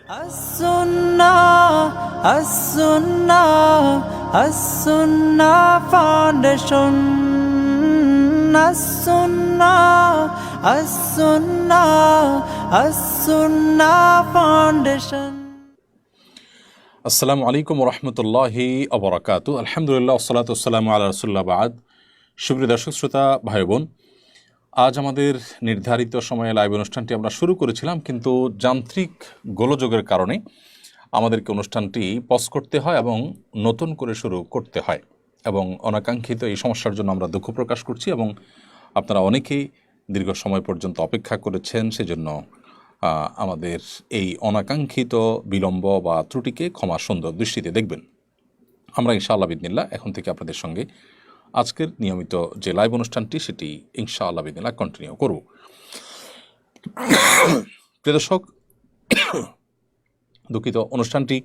As-Sunnah, As-Sunnah, As-Sunnah Foundation. As-Sunnah, As-Sunnah, As-Sunnah Foundation. আসসালামু আলাইকুম রহমতুল্লাহি আবরাকাতু। আলহামদুলিল্লাহ, ওসসালাতু ওয়াসসালামু আলা রাসূলিল্লাহ, বাদ। সুপ্রিয় দর্শক শ্রোতা ভাই বোন, আজ আমাদের নির্ধারিত সময়ে লাইভ অনুষ্ঠানটি আমরা শুরু করেছিলাম, কিন্তু যান্ত্রিক গোলযোগের কারণে আমাদেরকে অনুষ্ঠানটি পজ করতে হয় এবং নতুন করে শুরু করতে হয়, এবং অনাকাঙ্ক্ষিত এই সমস্যার জন্য আমরা দুঃখ প্রকাশ করছি এবং আপনারা অনেকেই দীর্ঘ সময় পর্যন্ত অপেক্ষা করেছেন, সেজন্য আমাদের এই অনাকাঙ্ক্ষিত বিলম্ব বা ত্রুটিকে ক্ষমা সুন্দর দৃষ্টিতে দেখবেন। আমরা ইনশাআল্লাহ বিদিনিল্লাহ এখন থেকে আপনাদের সঙ্গে আজকের নিয়মিত যে লাইভ অনুষ্ঠানটি সেটি ইনশাআল্লাহ বিদিনিল্লাহ কন্টিনিউ করব। প্রিয় দর্শক, দুঃখিত, অনুষ্ঠানটি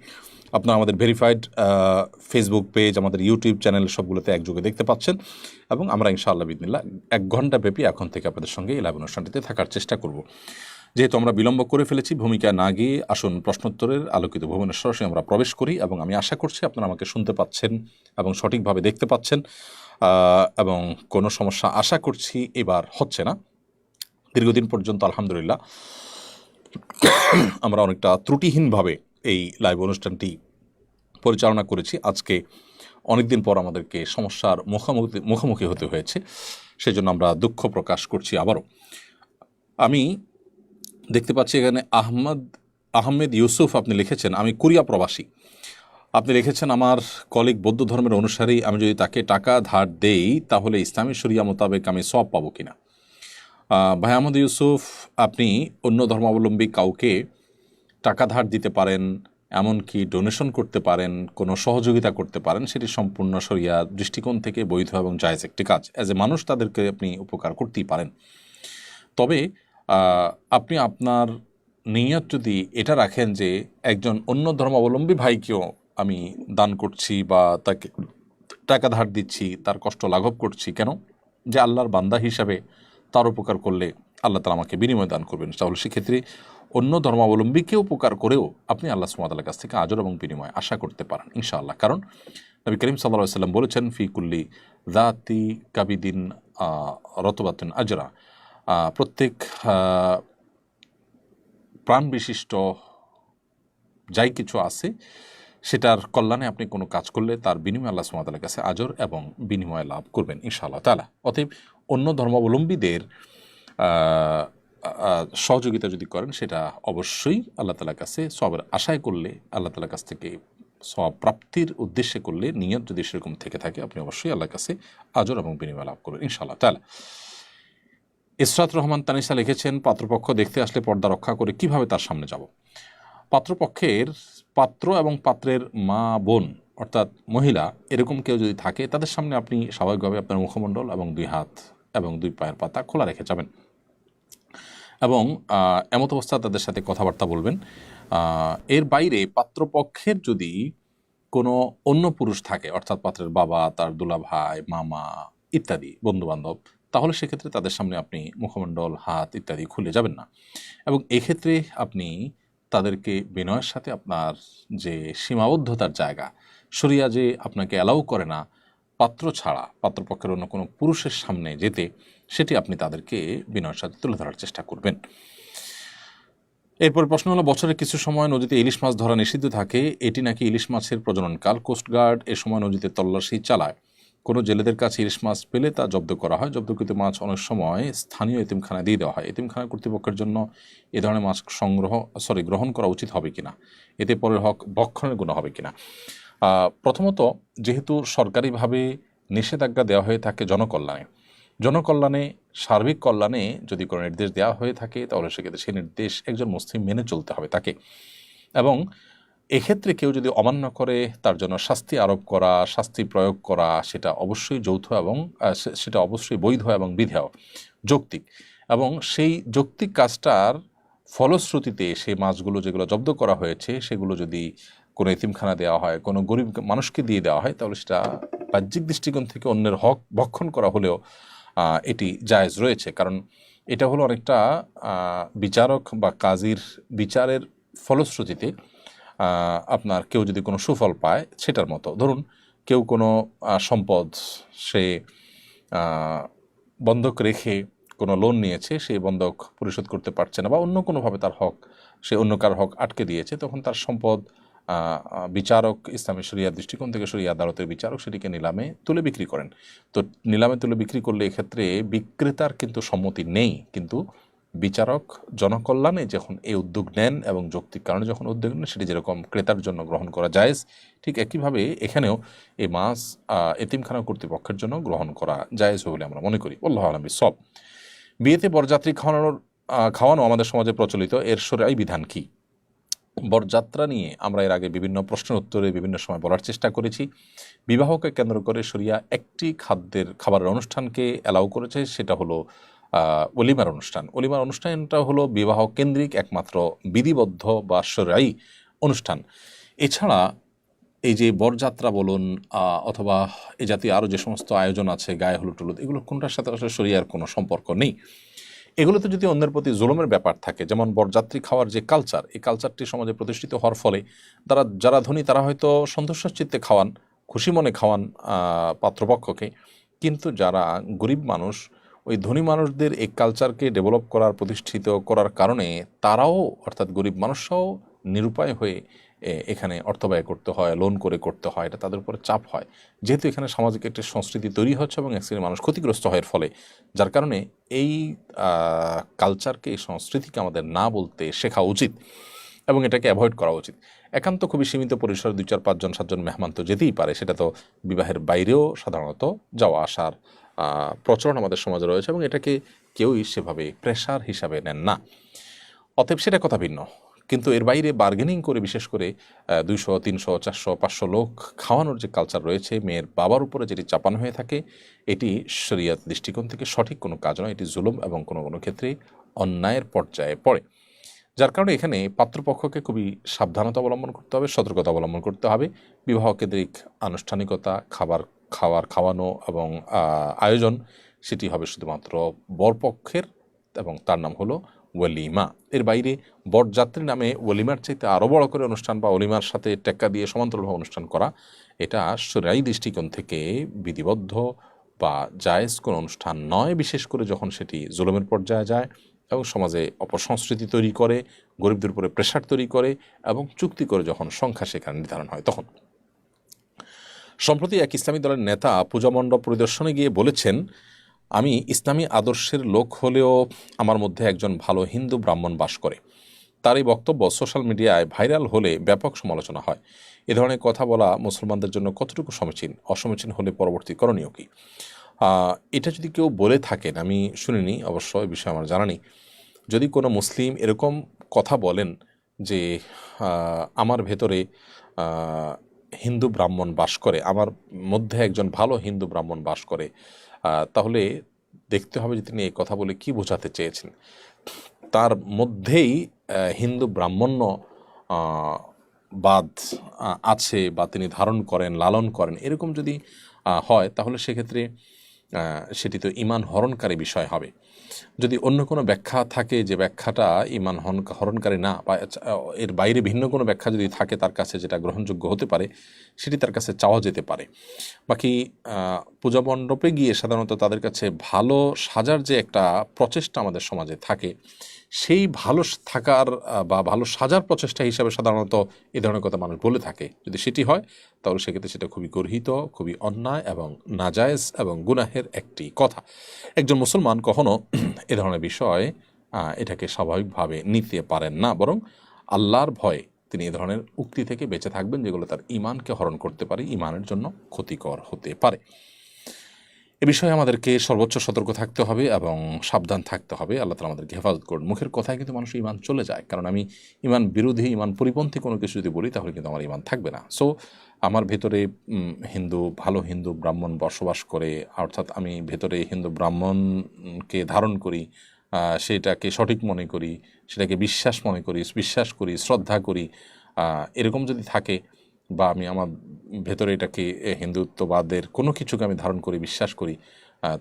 আপনারা আমাদের ভেরিফাইড ফেসবুক পেজ, আমাদের ইউটিউব চ্যানেল সবগুলোতে একযোগে দেখতে পাচ্ছেন, এবং আমরা ইনশাআল্লাহ বিদিনিল্লাহ 1 ঘন্টা ব্যাপী এখন থেকে আপনাদের সঙ্গে এই লাইভ অনুষ্ঠানটিতে থাকার চেষ্টা করব। যেহেতু আমরা বিলম্ব করে ফেলেছি, ভূমিকা না গিয়ে আসুন প্রশ্নোত্তরের আলোকিত ভবনের সরাসরি আমরা প্রবেশ করি, এবং আমি আশা করছি আপনারা আমাকে শুনতে পাচ্ছেন এবং সঠিকভাবে দেখতে পাচ্ছেন, এবং কোনো সমস্যা আশা করছি এবার হচ্ছে না। দীর্ঘদিন পর্যন্ত আলহামদুলিল্লাহ আমরা অনেকটা ত্রুটিহীনভাবে এই লাইভ অনুষ্ঠানটি পরিচালনা করেছি। আজকে অনেকদিন পর আমাদেরকে সমস্যার মুখোমুখি হতে হয়েছে, সেজন্য আমরা দুঃখ প্রকাশ করছি আবারও। আমি দেখতে পাচ্ছি এখানে আহমেদ ইউসুফ আপনি লিখেছেন, আমি কোরিয়া প্রবাসী। আপনি লিখেছেন, আমার কলিগ বৌদ্ধ ধর্মের অনুসারী, আমি যদি তাকে টাকা ধার দেই তাহলে ইসলামী শরিয়া মোতাবেক আমি সওয়াব পাবো কিনা? ভাই আহমদ ইউসুফ, আপনি অন্য ধর্মাবলম্বী কাউকে টাকা ধার দিতে পারেন, এমনকি ডোনেশন করতে পারেন, কোনো সহযোগিতা করতে পারেন, সেটি সম্পূর্ণ শরিয়া দৃষ্টিকোণ থেকে বৈধ এবং জায়েজ একটি কাজ। অ্যাজ এ মানুষ তাদেরকে আপনি উপকার করতেই পারেন। তবে আপনি আপনার নিয়ত যদি এটা রাখেন যে একজন অন্য ধর্মাবলম্বী ভাইকেও আমি দান করছি বা তাকে টাকা ধার দিচ্ছি, তার কষ্ট লাঘব করছি, কেন? যে আল্লাহর বান্দা হিসাবে তার উপকার করলে আল্লাহ তাআলা আমাকে বিনিময় দান করবেন, তাহলে সেক্ষেত্রে অন্য ধর্মাবলম্বীকে উপকার করেও আপনি আল্লাহ সুবহানাহু ওয়া তাআলার কাছ থেকে আজর এবং বিনিময় আশা করতে পারেন ইনশাআল্লাহ। কারণ নবী করিম সাল্লাল্লাহু আলাইহি ওয়াসাল্লাম বলেছেন, ফি কুল্লি যাতি কাবিদিন রতবাতুন আজরা, প্রত্যেক প্রাণ বিশিষ্ট যাই কিছু আছে সেটার কল্যাণে আপনি কোনো কাজ করলে তার বিনিময় আল্লাহ সুবহানাহু ওয়া তাআলার কাছে আজর এবং বিনিময় লাভ করবেন ইনশাআল্লাহ তাআলা। অতএব অন্য ধর্মাবলম্বীদের সহযোগিতা যদি করেন সেটা অবশ্যই আল্লাহ তাআলার কাছে সওয়াবের আশায় করলে, আল্লাহ তাআলার কাছ থেকে সওয়াব প্রাপ্তির উদ্দেশ্যে করলে, নিয়ত যদি সেরকম থেকে থাকে, আপনি অবশ্যই আল্লাহর কাছে আজর এবং বিনিময় লাভ করবেন ইনশাআল্লাহ তাআলা। ইসরাত রহমান তানিসা লিখেছেন, পাত্রপক্ষ দেখতে আসলে পর্দা রক্ষা করে কিভাবে তার সামনে যাব? পাত্রপক্ষের পাত্র এবং পাত্রের মা বোন অর্থাৎ মহিলা এরকম কেউ যদি থাকে, তাদের সামনে আপনি স্বাভাবিকভাবে আপনার মুখমণ্ডল এবং 2 হাত এবং 2 পায়ের পাতা খোলা রেখে যাবেন, এবং এমত অবস্থা তাদের সাথে কথাবার্তা বলবেন। এর বাইরে পাত্রপক্ষের যদি কোনো অন্য পুরুষ থাকে, অর্থাৎ পাত্রের বাবা, তার দুলা ভাই, মামা ইত্যাদি বন্ধুবান্ধব, তাহলে সেক্ষেত্রে তাদের সামনে আপনি মুখমণ্ডল, হাত ইত্যাদি খুলে যাবেন না, এবং এক্ষেত্রে আপনি তাদেরকে বিনয়ের সাথে আপনার যে সীমাবদ্ধতার জায়গা, শরিয়া যে আপনাকে অ্যালাউ করে না পাত্র ছাড়া পাত্রপক্ষের অন্য কোনো পুরুষের সামনে যেতে, সেটি আপনি তাদেরকে বিনয়ের সাথে তুলে ধরার চেষ্টা করবেন। এরপর প্রশ্ন হলো, বছরের কিছু সময় নদীতে ইলিশ মাছ ধরা নিষিদ্ধ থাকে, এটি নাকি ইলিশ মাছের প্রজননকাল। কোস্টগার্ড এ সময় নদীতে তল্লাশি চালায়, কোনো জেলেদের কাছে ইলিশ মাছ পেলে তা জব্দ করা হয়। জব্দকৃত মাছ অনেক সময় স্থানীয় এতিমখানায় দিয়ে দেওয়া হয়। এতিমখানা কর্তৃপক্ষের জন্য এ ধরনের মাছ গ্রহণ করা উচিত হবে কিনা? এতে পরের হক ভক্ষণের গুণ হবে কিনা? প্রথমত, যেহেতু সরকারিভাবে নিষেধাজ্ঞা দেওয়া হয়ে থাকে জনকল্যাণে সার্বিক কল্যাণে যদি কোনো নির্দেশ দেওয়া হয়ে থাকে, তাহলে সেক্ষেত্রে সেই নির্দেশ একজন মুসলিম মেনে চলতে হবে তাকে, এবং এক্ষেত্রে কেউ যদি অমান্য করে তার জন্য শাস্তি আরোপ করা, শাস্তি প্রয়োগ করা, সেটা অবশ্যই যৌথ এবং সেটা অবশ্যই বৈধ এবং বিধেয়, যৌক্তিক, এবং সেই যৌক্তিক কাজটার ফলশ্রুতিতে সেই মাছগুলো যেগুলো জব্দ করা হয়েছে সেগুলো যদি কোনো এতিমখানা দেওয়া হয়, কোনো গরিব মানুষকে দিয়ে দেওয়া হয়, তাহলে সেটা বাহ্যিক দৃষ্টিকোণ থেকে অন্যের হক ভক্ষণ করা হলেও এটি জায়েজ রয়েছে। কারণ এটা হলো অনেকটা বিচারক বা কাজীর বিচারের ফলশ্রুতিতে আপনার কেউ যদি কোনো সুফল পায় সেটার মতো। ধরুন কেউ কোনো সম্পদ সে বন্ধক রেখে কোনো লোন নিয়েছে, সেই বন্ধক পরিশোধ করতে পারছে না, বা অন্য কোনোভাবে তার হক, সে অন্য কার হক আটকে দিয়েছে, তখন তার সম্পদ বিচারক, ইসলামী শরিয়ার দৃষ্টিকোণ থেকে শরিয়া আদালতের বিচারক সেটিকে নিলামে তুলে বিক্রি করেন। তো নিলামে তুলে বিক্রি করলে এক্ষেত্রে বিক্রেতার কিন্তু সম্মতি নেই, কিন্তু বিচারক জনকল্যাণে যখন এই উদ্যোগ নেন এবং যৌক্তিক কারণে যখন উদ্যোগ নেন, সেটি যেরকম ক্রেতার জন্য গ্রহণ করা জায়েজ, ঠিক একইভাবে এখানেও এই মাছ এতিমখানা কর্তৃপক্ষের জন্য গ্রহণ করা জায়েজ বলে আমরা মনে করি। আল্লাহু আ'লাম বিসওয়াব। বিয়েতে বরযাত্রী খাওয়ানো আমাদের সমাজে প্রচলিত, এর শরীআই বিধান কি? বরযাত্রা নিয়ে আমরা এর আগে বিভিন্ন প্রশ্নের উত্তরে বিভিন্ন সময় বলার চেষ্টা করেছি। বিবাহকে কেন্দ্র করে শরিয়া একটি খাবারের অনুষ্ঠানকে অ্যালাউ করেছে, সেটা হলো ওলিমার অনুষ্ঠান। ওলিমার অনুষ্ঠানটা হলো বিবাহ কেন্দ্রিক একমাত্র বিধিবদ্ধ বা শরঈ অনুষ্ঠান। এছাড়া এই যে বরযাত্রা বলুন অথবা এই জাতীয় আরও যে সমস্ত আয়োজন আছে, গায়ে হলুদ টলুদ, এগুলো কোনটার সাথে আসলে শরিয়ার কোনো সম্পর্ক নেই। এগুলোতে যদি অন্যের প্রতি জুলুমের ব্যাপার থাকে, যেমন বরযাত্রী খাওয়ার যে কালচার, এই কালচারটি সমাজে প্রতিষ্ঠিত হওয়ার ফলে যারা ধনী তারা হয়তো সন্তুষ্ট চিত্তে খাওয়ান, খুশি মনে খাওয়ান পাত্রপক্ষকে, কিন্তু যারা গরিব মানুষ, ওই ধনী মানুষদের এই কালচারকে ডেভেলপ করার, প্রতিষ্ঠিত করার কারণে তারাও, অর্থাৎ গরিব মানুষরাও নিরুপায় হয়ে এখানে অর্থ ব্যয় করতে হয়, লোন করে করতে হয়, এটা তাদের উপরে চাপ হয়। যেহেতু এখানে সামাজিক একটা সংস্কৃতি তৈরি হচ্ছে এবং এক শ্রেণীর মানুষ ক্ষতিগ্রস্ত হয় এর ফলে, যার কারণে এই কালচারকে, এই সংস্কৃতিকে আমাদের না বলতে শেখা উচিত এবং এটাকে অ্যাভয়েড করা উচিত। একান্ত খুবই সীমিত পরিসরে 2, 4, 5 জন 7 জন মেহমান তো যেতেই পারে, সেটা তো বিবাহের বাইরেও সাধারণত যাওয়া আসার প্রচলন আমাদের সমাজে রয়েছে এবং এটাকে কেউই সেভাবে প্রেশার হিসাবে নেন না। অতএব সেটা কথা ভিন্ন, কিন্তু এর বাইরে বার্গেনিং করে, বিশেষ করে 200, 300, 400, 500 লোক খাওয়ানোর যে কালচার রয়েছে, মেয়ের বাবার উপরে যেটি চাপানো হয়ে থাকে, এটি শরিয়াত দৃষ্টিকোণ থেকে সঠিক কোনো কাজ নয়, এটি জুলুম এবং কোনো কোনো ক্ষেত্রে অন্যায়ের পর্যায়ে পড়ে। যার কারণে এখানে পাত্রপক্ষকে খুবই সাবধানতা অবলম্বন করতে হবে, সতর্কতা অবলম্বন করতে হবে। বিবাহ কেন্দ্রিক আনুষ্ঠানিকতা, খাওয়ানো এবং আয়োজন, সেটি হবে শুধুমাত্র বরপক্ষের এবং তার নাম হলো ওয়ালিমা। এর বাইরে বরযাত্রী নামে ওয়ালিমার চাইতে আরও বড় করে অনুষ্ঠান বা ওয়ালিমার সাথে টেক্কা দিয়ে সমান্তরালভাবে অনুষ্ঠান করা, এটা শরঈ দৃষ্টিকোণ থেকে বিধিবদ্ধ বা জায়েজ কোনো অনুষ্ঠান নয়, বিশেষ করে যখন সেটি জুলুমের পর্যায়ে যায় এবং সমাজে অপসংস্কৃতি তৈরি করে, গরিবদের উপরে প্রেশার তৈরি করে এবং চুক্তি করে যখন সংখ্যা সেখানে নির্ধারণ হয় তখন। সম্প্রতি এক ইসলামী দলের নেতা পূজা মণ্ডপ পরিদর্শনে গিয়ে বলেছেন, আমি ইসলামী আদর্শের লোক হলেও আমার মধ্যে একজন ভালো হিন্দু ব্রাহ্মণ বাস করে। তার এই বক্তব্য সোশ্যাল মিডিয়ায় ভাইরাল হলে ব্যাপক সমালোচনা হয়। এ ধরনের কথা বলা মুসলমানদের জন্য কতটুকু অসমীচীন হলে পরবর্তী করণীয় কি? এটা যদি কেউ বলে থাকেন, আমি শুনিনি অবশ্য, এই বিষয়ে আমার জানা নেই। যদি কোনো মুসলিম এরকম কথা বলেন যে আমার ভেতরে হিন্দু ব্রাহ্মণ বাস করে, আমার মধ্যে একজন ভালো হিন্দু ব্রাহ্মণ বাস করে, তাহলে দেখতে হবে যে তিনি এই কথা বলে কি বোঝাতে চেয়েছেন। তার মধ্যেই হিন্দু ব্রাহ্মণ্য বাদ আছে বা তিনি ধারণ করেন, লালন করেন, এরকম যদি হয়, তাহলে সেক্ষেত্রে সেটি তো ঈমান হরণকারী বিষয় হবে। যদি অন্য কোনো ব্যাখ্যা থাকে যে ব্যাখ্যাটা ঈমান হরণকারী না, বা এর বাইরে ভিন্ন কোনো ব্যাখ্যা যদি থাকে তার কাছে যেটা গ্রহণযোগ্য হতে পারে, সেটি তার কাছে চাওয়া যেতে পারে। বাকি পূজা মণ্ডপে গিয়ে সাধারণত তাদের কাছে ভালো সাজার যে একটা প্রচেষ্টা আমাদের সমাজে থাকে, সেই ভালো থাকার বা ভালো সাজার প্রচেষ্টা হিসাবে সাধারণত এ ধরনের কথা মানুষ বলে থাকে। যদি সেটি হয়, তাহলে সেক্ষেত্রে সেটা খুবই গর্হিত, খুবই অন্যায় এবং নাজায়েজ এবং গুনাহের একটি কথা। একজন মুসলমান কখনো এ ধরনের বিষয় এটাকে স্বাভাবিকভাবে নিতে পারেন না, বরং আল্লাহর ভয়ে তিনি এ ধরনের উক্তি থেকে বেঁচে থাকবেন, যেগুলো তার ঈমানকে হরণ করতে পারে, ঈমানের জন্য ক্ষতিকর হতে পারে। এ বিষয়ে আমাদেরকে সর্বোচ্চ সতর্ক থাকতে হবে এবং সাবধান থাকতে হবে। আল্লাহ তাআলা আমাদেরকে হেফাজত করুন। মুখের কথায় কিন্তু মানুষের ঈমান চলে যায়, কারণ আমি ঈমান বিরোধী, ঈমান পরিপন্থী কোনো কিছু যদি বলি, তাহলে কিন্তু আমার ঈমান থাকবে না। সো আমার ভেতরে ভালো হিন্দু ব্রাহ্মণ বসবাস করে, অর্থাৎ আমি ভেতরে হিন্দু ব্রাহ্মণকে ধারণ করি, সেটাকে সঠিক মনে করি, সেটাকে বিশ্বাস করি, শ্রদ্ধা করি, এরকম যদি থাকে, বা আমি আমার ভেতরে এটাকে হিন্দুত্ববাদের কোনো কিছুকে আমি ধারণ করি, বিশ্বাস করি,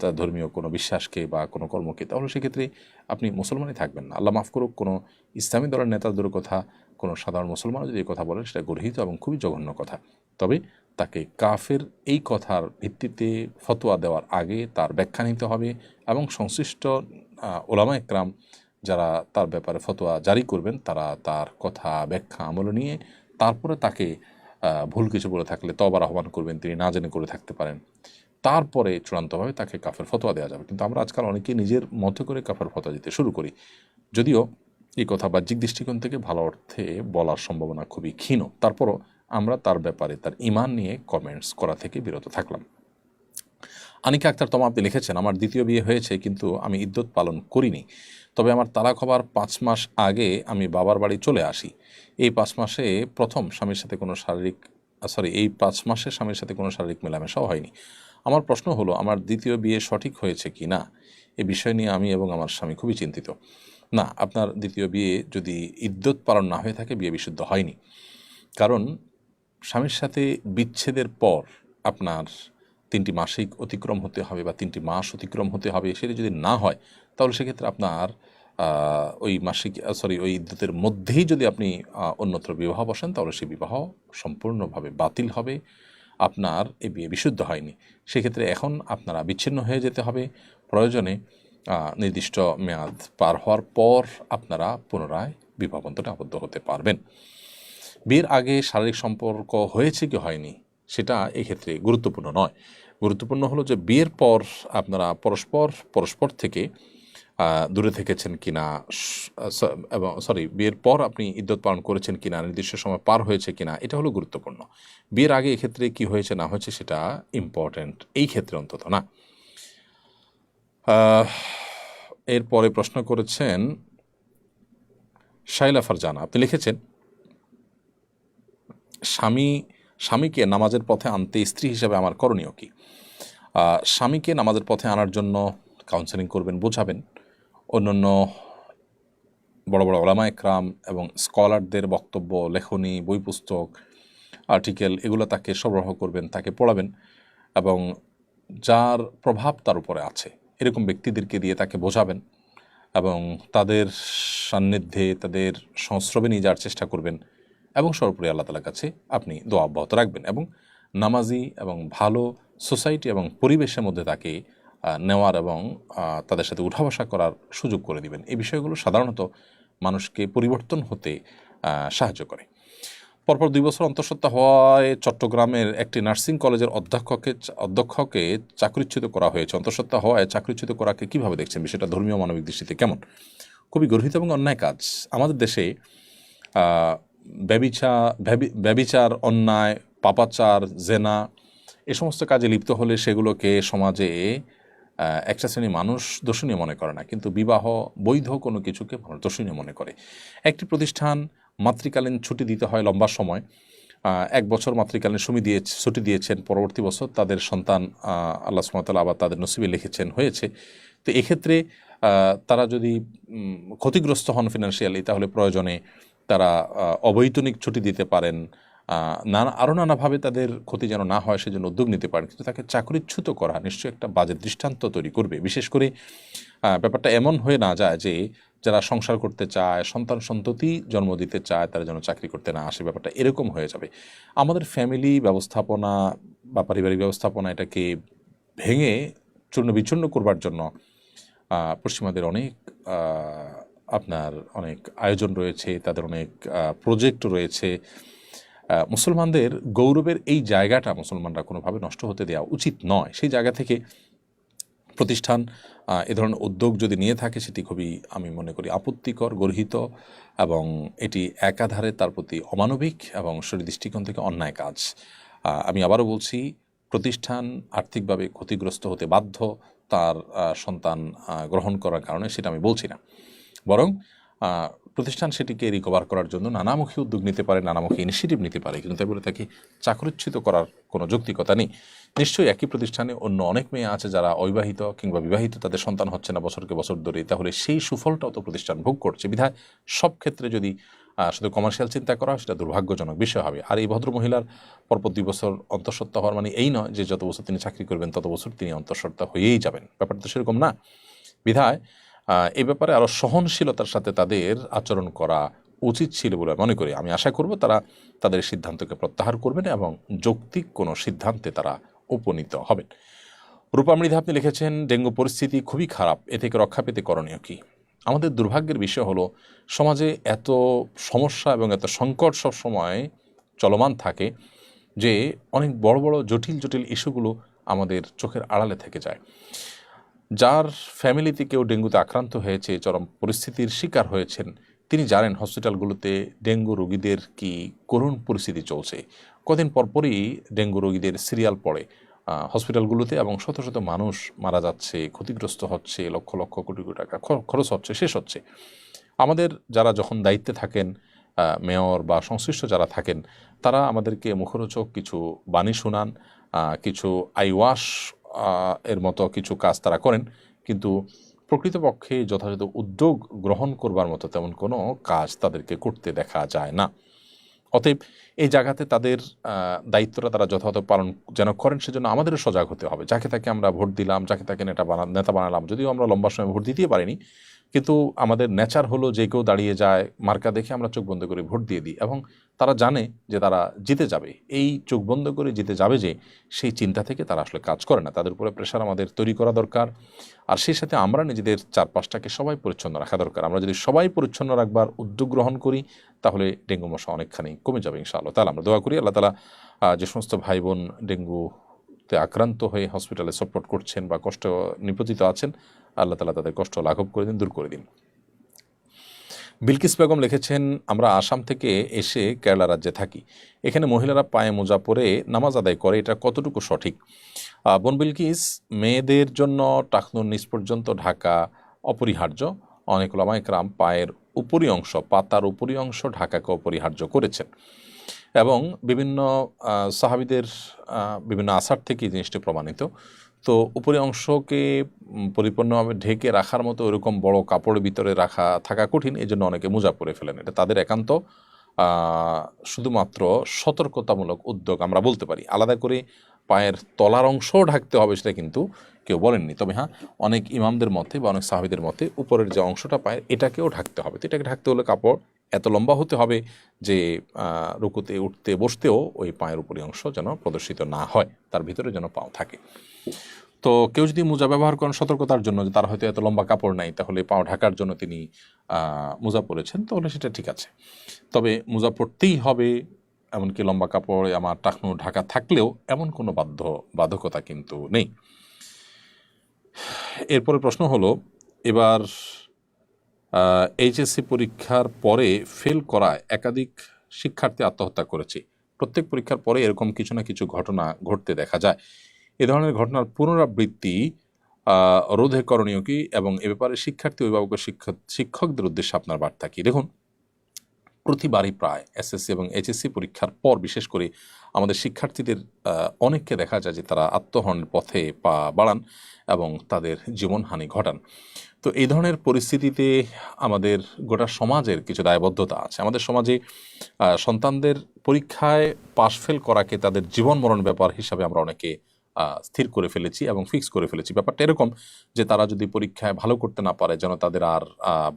তার ধর্মীয় কোনো বিশ্বাসকে বা কোনো কর্মকে, তাহলে সেক্ষেত্রে আপনি মুসলমানই থাকবেন না। আল্লাহ মাফ করুক, কোনো ইসলামী দলের নেতাদের কথা কোনো সাধারণ মুসলমান যদি এই কথা বলেন সেটা গর্হিত এবং খুবই জঘন্য কথা। তবে তাকে কাফের এই কথার ভিত্তিতে ফতোয়া দেওয়ার আগে তার ব্যাখ্যা নিতে হবে এবং সংশ্লিষ্ট ওলামা একরাম যারা তার ব্যাপারে ফতোয়া জারি করবেন তারা তার কথা ব্যাখ্যা আমলে নিয়ে তারপরে তাকে ভুল কিছু বলে থাকলে তওবার আহ্বান করবেন, তিনি না জেনে করে থাকতে পারেন, তারপরে চূড়ান্তভাবে তাকে কাফের ফতোয়া দেওয়া যাবে। কিন্তু আমরা আজকাল অনেকেই নিজের মতো করে কাফের ফতোয়া দিতে শুরু করি, যদিও এই কথা বাহ্যিক দৃষ্টিকোণ থেকে ভালো অর্থে বলার সম্ভাবনা খুবই ক্ষীণ। তারপরও আমরা তার ব্যাপারে তার ঈমান নিয়ে কমেন্টস করা থেকে বিরত থাকলাম। আনিকা আক্তার তমা আপনি লিখেছেন, আমার দ্বিতীয় বিয়ে হয়েছে কিন্তু আমি ইদ্যত পালন করিনি। তবে আমার তালাক হবার 5 মাস আগে আমি বাবার বাড়ি চলে আসি। এই 5 মাসে স্বামীর সাথে কোনো এই 5 মাসে স্বামীর সাথে কোনো শারীরিক মেলামেশাও হয়নি। আমার প্রশ্ন হলো, আমার দ্বিতীয় বিয়ে সঠিক হয়েছে কি না? এ বিষয় নিয়ে আমি এবং আমার স্বামী খুবই চিন্তিত। না, আপনার দ্বিতীয় বিয়ে যদি ইদ্যত পালন না হয়ে থাকে বিয়ে বিশুদ্ধ হয়নি। কারণ স্বামীর সাথে বিচ্ছেদের পর আপনার 3টি মাসিক অতিক্রম হতে হবে বা 3টি মাস অতিক্রম হতে হবে। সেটা যদি না হয় তাহলে সেক্ষেত্রে আপনার ওই ইদ্যতের মধ্যেই যদি আপনি অন্যত্র বিবাহ বসেন তাহলে সেই বিবাহ সম্পূর্ণভাবে বাতিল হবে, আপনার এই বিয়ে বিশুদ্ধ হয়নি। সেক্ষেত্রে এখন আপনারা বিচ্ছিন্ন হয়ে যেতে হবে। প্রয়োজনে নির্দিষ্ট মেয়াদ পার হওয়ার পর আপনারা পুনরায় বিবাহ বন্ধনে আবদ্ধ হতে পারবেন। বিয়ের আগে শারীরিক সম্পর্ক হয়েছে কি হয়নি সেটা এক্ষেত্রে গুরুত্বপূর্ণ নয়। গুরুত্বপূর্ণ হলো যে বিয়ের পর আপনারা পরস্পর থেকে দূরে থেকেছেন কিনা, এবং বিয়ের পর আপনি ইদ্যত পালন করেছেন কিনা, নির্দিষ্ট সময় পার হয়েছে কিনা, এটা হলো গুরুত্বপূর্ণ। বিয়ের আগে এক্ষেত্রে কি হয়েছে না হয়েছে সেটা ইম্পর্ট্যান্ট এই ক্ষেত্রে অন্তত না। এরপরে প্রশ্ন করেছেন শাইলা ফারজানা, আপনি লিখেছেন, স্বামীকে নামাজের পথে আনতে স্ত্রী হিসাবে আমার করণীয় কি? স্বামীকে নামাজের পথে আনার জন্য কাউন্সেলিং করবেন, বোঝাবেন। অন্যান্য বড় বড় ওলামা একরাম এবং স্কলারদের বক্তব্য, লেখনী, বই পুস্তক, আর্টিকেল এগুলো তাকে সরবরাহ করবেন, তাকে পড়াবেন এবং যার প্রভাব তার উপরে আছে এরকম ব্যক্তিদেরকে দিয়ে তাকে বোঝাবেন এবং তাদের সান্নিধ্যে তাদের সংস্রবে নিয়ে যাওয়ার চেষ্টা করবেন এবং সর্বোপরি আল্লাহ তাআলার কাছে আপনি দোয়া অব্যাহত রাখবেন এবং নামাজি এবং ভালো সোসাইটি এবং পরিবেশের মধ্যে তাকে নেওয়ার এবং তাদের সাথে উঠা বসা করার সুযোগ করে দিবেন। এই বিষয়গুলো সাধারণত মানুষকে পরিবর্তন হতে সাহায্য করে। পরপর 2 বছর অন্তঃসত্ত্বা হওয়ায় চট্টগ্রামের একটি নার্সিং কলেজের অধ্যক্ষকে চাকরিচ্যুত করা হয়েছে। অন্তঃসত্ত্বা হওয়ায় চাকরিচ্যুত করাকে কীভাবে দেখছেন? বিষয়টা ধর্মীয় মানবিক দৃষ্টিতে কেমন? খুবই গর্হিত এবং অন্যায় কাজ। আমাদের দেশে ব্যভিচার, অন্যায়, পাপাচার, জেনা এ সমস্ত কাজে লিপ্ত হলে সেগুলোকে সমাজে একটা শ্রেণী মানুষ দোষণীয় মনে করে না, কিন্তু বিবাহ বৈধ কোনো কিছুকে মানুষ দোষণীয় মনে করে। একটি প্রতিষ্ঠান মাতৃকালীন ছুটি দিতে হয় লম্বা সময়, 1 বছর মাতৃকালীন ছুটি দিয়েছেন, পরবর্তী বছর তাদের সন্তান আল্লাহ সুবহানাহু ওয়া তাআলা আবার তাদের নসিবে লিখেছেন হয়েছে। তো এক্ষেত্রে তারা যদি ক্ষতিগ্রস্ত হন ফিনান্সিয়ালি তাহলে প্রয়োজনে তারা অবৈতনিক ছুটি দিতে পারেন, আরও নানাভাবে তাদের ক্ষতি যেন না হয় সেজন্য উদ্যোগ নিতে পারেন। কিন্তু তাকে চাকরিচ্যুত করা নিশ্চয়ই একটা বাজে দৃষ্টান্ত তৈরি করবে। বিশেষ করে ব্যাপারটা এমন হয়ে না যায় যে যারা সংসার করতে চায়, সন্তান সন্ততি জন্ম দিতে চায়, তারা যেন চাকরি করতে না আসে, ব্যাপারটা এরকম হয়ে যাবে। আমাদের ফ্যামিলি ব্যবস্থাপনা বা পারিবারিক ব্যবস্থাপনা এটাকে ভেঙে চূর্ণ বিচূর্ণ করবার জন্য পশ্চিমাদের অনেক আয়োজন রয়েছে, তাদের অনেক প্রজেক্ট রয়েছে। মুসলমানদের গৌরবের এই জায়গাটা মুসলমানরা কোনোভাবে নষ্ট হতে দেওয়া উচিত নয়। সেই জায়গা থেকে প্রতিষ্ঠান এ ধরনের উদ্যোগ যদি নিয়ে থাকে সেটি খুবই, আমি মনে করি, আপত্তিকর, গর্হিত এবং এটি একাধারে তার প্রতি অমানবিক এবং শরীর দৃষ্টিকোণ থেকে অন্যায় কাজ। আমি আবারও বলছি, প্রতিষ্ঠান আর্থিকভাবে ক্ষতিগ্রস্ত হতে বাধ্য তার সন্তান গ্রহণ করার কারণে, সেটা আমি বলছি না, বরং প্রতিষ্ঠান সেটিকে রিকভার করার জন্য নানামুখী উদ্যোগ নিতে পারে, নানামুখী ইনিশিয়েটিভ নিতে পারে, কিন্তু তাই বলে তাকে চাকরিচ্যুত করার কোনো যৌক্তিকতা নেই। নিশ্চয়ই একই প্রতিষ্ঠানে অন্য অনেক মেয়ে আছে যারা অবিবাহিত কিংবা বিবাহিত, তাদের সন্তান হচ্ছে না বছরকে বছর ধরে, তাহলে সেই সুফলটাও তো প্রতিষ্ঠান ভোগ করছে। বিধায় সব ক্ষেত্রে যদি শুধু কমার্শিয়াল চিন্তা করা হয় সেটা দুর্ভাগ্যজনক বিষয় হবে। আর এই ভদ্রমহিলার পরপর 2 বছর অন্তঃসত্ত্বা হওয়ার মানে এই নয় যে যত বছর তিনি চাকরি করবেন তত বছর তিনি অন্তঃসত্ত্বা হয়েই যাবেন, ব্যাপারটা তো সেরকম না। বিধায় এই ব্যাপারে আরও সহনশীলতার সাথে তাদের আচরণ করা উচিত ছিল বলে মনে করি। আমি আশা করব তারা তাদের সিদ্ধান্তকে প্রত্যাহার করবেন এবং যৌক্তিক কোনো সিদ্ধান্তে তারা উপনীত হবেন। রূপামৃধা আপনি লিখেছেন, ডেঙ্গু পরিস্থিতি খুবই খারাপ, এ থেকে রক্ষা পেতে করণীয় কী? আমাদের দুর্ভাগ্যের বিষয় হলো সমাজে এত সমস্যা এবং এত সংকট সব সময় চলমান থাকে যে অনেক বড় বড় জটিল জটিল ইস্যুগুলো আমাদের চোখের আড়ালে থেকে যায়। যার ফ্যামিলিতে কেউ ডেঙ্গুতে আক্রান্ত হয়েছে, চরম পরিস্থিতির শিকার হয়েছেন, তিনি জানেন হসপিটালগুলোতে ডেঙ্গু রোগীদের কি করুণ পরিস্থিতি চলছে। কদিন পরপরই ডেঙ্গু রোগীদের সিরিয়াল পড়ে হসপিটালগুলোতে এবং শত শত মানুষ মারা যাচ্ছে, ক্ষতিগ্রস্ত হচ্ছে, লক্ষ লক্ষ কোটি কোটি টাকা খরচ হচ্ছে, শেষ হচ্ছে। আমাদের যারা যখন দায়িত্বে থাকেন, মেয়র বা সংশ্লিষ্ট যারা থাকেন, তারা আমাদেরকে মুখরোচক কিছু বাণী শোনান, কিছু আইওয়াশ এর মতো কিছু কাজ তারা করেন, কিন্তু প্রকৃতপক্ষে যথাযথ উদ্যোগ গ্রহণ করবার মতো তেমন কোনো কাজ তাদেরকে করতে দেখা যায় না। অতএব এই জায়গাতে তাদের দায়িত্বটা তারা যথাযথ পালন যেন করেন, সেজন্য আমাদেরও সজাগ হতে হবে। যাকে তাকে আমরা ভোট দিলাম, যাকে তাকে নেতা বানালাম, যদিও আমরা লম্বা সময় ভোট দিতেই পারিনি, কিন্তু আমাদের নেচার হলো যে কেউ দাঁড়িয়ে যায়, মার্কা দেখে আমরা চোখ বন্ধ করে ভোট দিয়ে দিই এবং তারা জানে যে তারা জিতে যাবে। এই চোখ বন্ধ করে জিতে যাবে যে সেই চিন্তা থেকে তারা আসলে কাজ করে না। তাদের উপরে প্রেশার আমাদের তৈরি করা দরকার। আর সেই সাথে আমরা নিজেদের চারপাশটাকে সবাই পরিচ্ছন্ন রাখা দরকার। আমরা যদি সবাই পরিচ্ছন্ন রাখবার উদ্যোগ গ্রহণ করি তাহলে ডেঙ্গু মশা অনেকখানি কমে যাবে ইনশাআল্লাহ তাআলা। আমরা দোয়া করি আল্লাহ তাআলা যে সমস্ত ভাই বোন ডেঙ্গুতে আক্রান্ত হয়ে হসপিটালে সাপোর্ট করছেন বা কষ্ট নিপতিত আছেন, আল্লাহ তাআলা তাদের কষ্ট লাঘব করে দিন, দূর করে দিন। বিলকিস বেগম লিখেছেন, আমরা আসাম থেকে এসে কেরালা রাজ্যে থাকি। এখানে মহিলারা পায়ে মোজা পরে নামাজ আদায় করে, এটা কতটুকু সঠিক? বোন বিলকিস, মেয়েদের জন্য টাকনুর নিচ পর্যন্ত ঢাকা অপরিহার্য। অনেক ওলামা ইকরাম পায়ের উপরি অংশ, পাতার উপরি অংশ ঢাকাকে অপরিহার্য করেছেন এবং বিভিন্ন সাহাবীদের বিভিন্ন আসার থেকে এই জিনিসটি প্রমাণিত। তো উপরি অংশকে পরিপূর্ণভাবে ঢেকে রাখার মতো ওরকম বড় কাপড়ের ভিতরে থাকা কঠিন, এই জন্য অনেকে মোজা পরে ফেলেন। এটা তাদের একান্ত শুধুমাত্র সতর্কতামূলক উদ্যোগ আমরা বলতে পারি। আলাদা করে পায়ের তলার অংশও ঢাকতে হবে সেটা কিন্তু কেউ বলেননি। তবে হ্যাঁ, অনেক ইমামদের মতে বা অনেক সাহাবীদের মতে উপরের যে অংশটা পায়ের, এটাকেও ঢাকতে হবে। তো এটাকে ঢাকতে হলে কাপড় এত লম্বা হতে হবে যে রুকুতে উঠতে বসতেও ওই পায়ের উপরি অংশ যেন প্রদর্শিত না হয়, তার ভিতরে যেন পাও থাকে। তো কেউ যদি মোজা ব্যবহার করেন সতর্কতার জন্য, যে তার হয়তো এত লম্বা কাপড় নাই, তাহলে পাও ঢাকার জন্য তিনি মোজা পরেছেন, তাহলে সেটা ঠিক আছে। তবে মোজা পরতেই হবে, এমনকি লম্বা কাপড় আমার টাকনু ঢাকা থাকলেও এমন কোনো বাধ্যকতা কিন্তু নেই। এরপরে প্রশ্ন হলো, এবার এইচএসসি পরীক্ষার পরে ফেল করায় একাধিক শিক্ষার্থী আত্মহত্যা করেছে। প্রত্যেক পরীক্ষার পরে এরকম কিছু না কিছু ঘটনা ঘটতে দেখা যায়। এ ধরনের ঘটনার পুনরাবৃত্তি রোধে করণীয় কি, এবং এ ব্যাপারে শিক্ষার্থী, অভিভাবক, শিক্ষকদের উদ্দেশ্যে আপনার বার্তা কি? দেখুন, প্রতিবারই প্রায় এসএসসি এবং এইচএসসি পরীক্ষার পর বিশেষ করে আমাদের শিক্ষার্থীদের অনেককে দেখা যায় যে তারা আত্মহননের পথে পা বাড়ান এবং তাদের জীবনহানি ঘটান। তো এই ধরনের পরিস্থিতিতে আমাদের গোটা সমাজের কিছু দায়বদ্ধতা আছে। আমাদের সমাজে সন্তানদের পরীক্ষায় পাশ ফেল করাকে তাদের জীবন মরণ ব্যাপার হিসাবে আমরা অনেকে স্থির করে ফেলেছি এবং ফিক্স করে ফেলেছি। ব্যাপারটা এরকম যে তারা যদি পরীক্ষায় ভালো করতে না পারে, যেন তাদের আর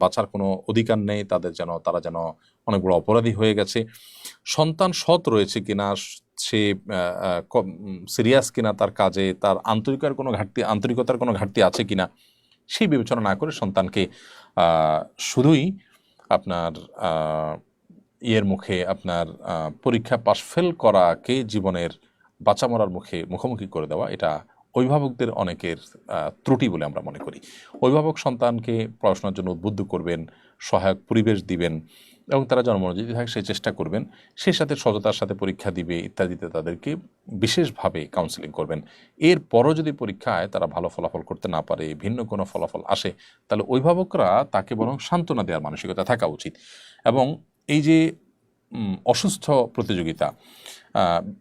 বাঁচার কোনো অধিকার নেই, তারা যেন অনেক বড় অপরাধী হয়ে গেছে। সন্তান সৎ রয়েছে কিনা, সে সিরিয়াস কিনা তার কাজে, তার আন্তরিকতার কোনো ঘাটতি আছে কিনা, সেই বিবেচনা না করে সন্তানকে শুধুই আপনার মুখে আপনার পরীক্ষা পাশ ফেল করাকে জীবনের বাঁচা মরার মুখোমুখি করে দেওয়া, এটা অভিভাবকদের অনেকের ত্রুটি বলে আমরা মনে করি। অভিভাবক সন্তানকে পড়াশোনার জন্য উদ্বুদ্ধ করবেন, সহায়ক পরিবেশ দিবেন এবং তারা যেন মনোযোগী থাকে সেই চেষ্টা করবেন। সেই সাথে সততার সাথে পরীক্ষা দিবে ইত্যাদিতে তাদেরকে বিশেষভাবে কাউন্সেলিং করবেন। এরপরও যদি পরীক্ষায় তারা ভালো ফলাফল করতে না পারে, ভিন্ন কোনো ফলাফল আসে, তাহলে অভিভাবকরা তাকে বরং সান্ত্বনা দেওয়ার মানসিকতা থাকা উচিত। এবং এই যে অসুস্থ প্রতিযোগিতা,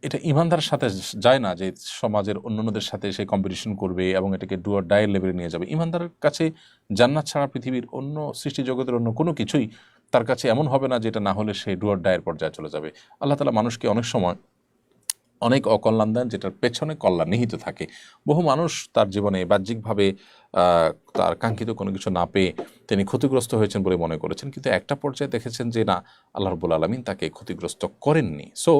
এটা ইমানদার সাথে যায় না যে সমাজের অন্যান্যদের সাথে সে কম্পিটিশন করবে এবং এটাকে ডু অর ডাই লেভেলে নিয়ে যাবে। ইমানদারের কাছে জান্নাত ছাড়া পৃথিবীর অন্য সৃষ্টি জগতের অন্য কোনো কিছুই তার কাছে এমন হবে না যেটা না হলে সে ডু অর ডাইয়ের পর্যায়ে চলে যাবে। আল্লাহ তাআলা মানুষকে অনেক সময় অনেক অকল্যাণ দেন যেটার পেছনে কল্যাণ নিহিত থাকে। বহু মানুষ তার জীবনে বাহ্যিকভাবে তার কাঙ্ক্ষিত কোনো কিছু না পেয়ে তিনি ক্ষতিগ্রস্ত হয়েছেন বলে মনে করেছেন, কিন্তু একটা পর্যায়ে দেখেছেন যে না, আল্লাহ রাব্বুল আলামিন তাকে ক্ষতিগ্রস্ত করেননি। সো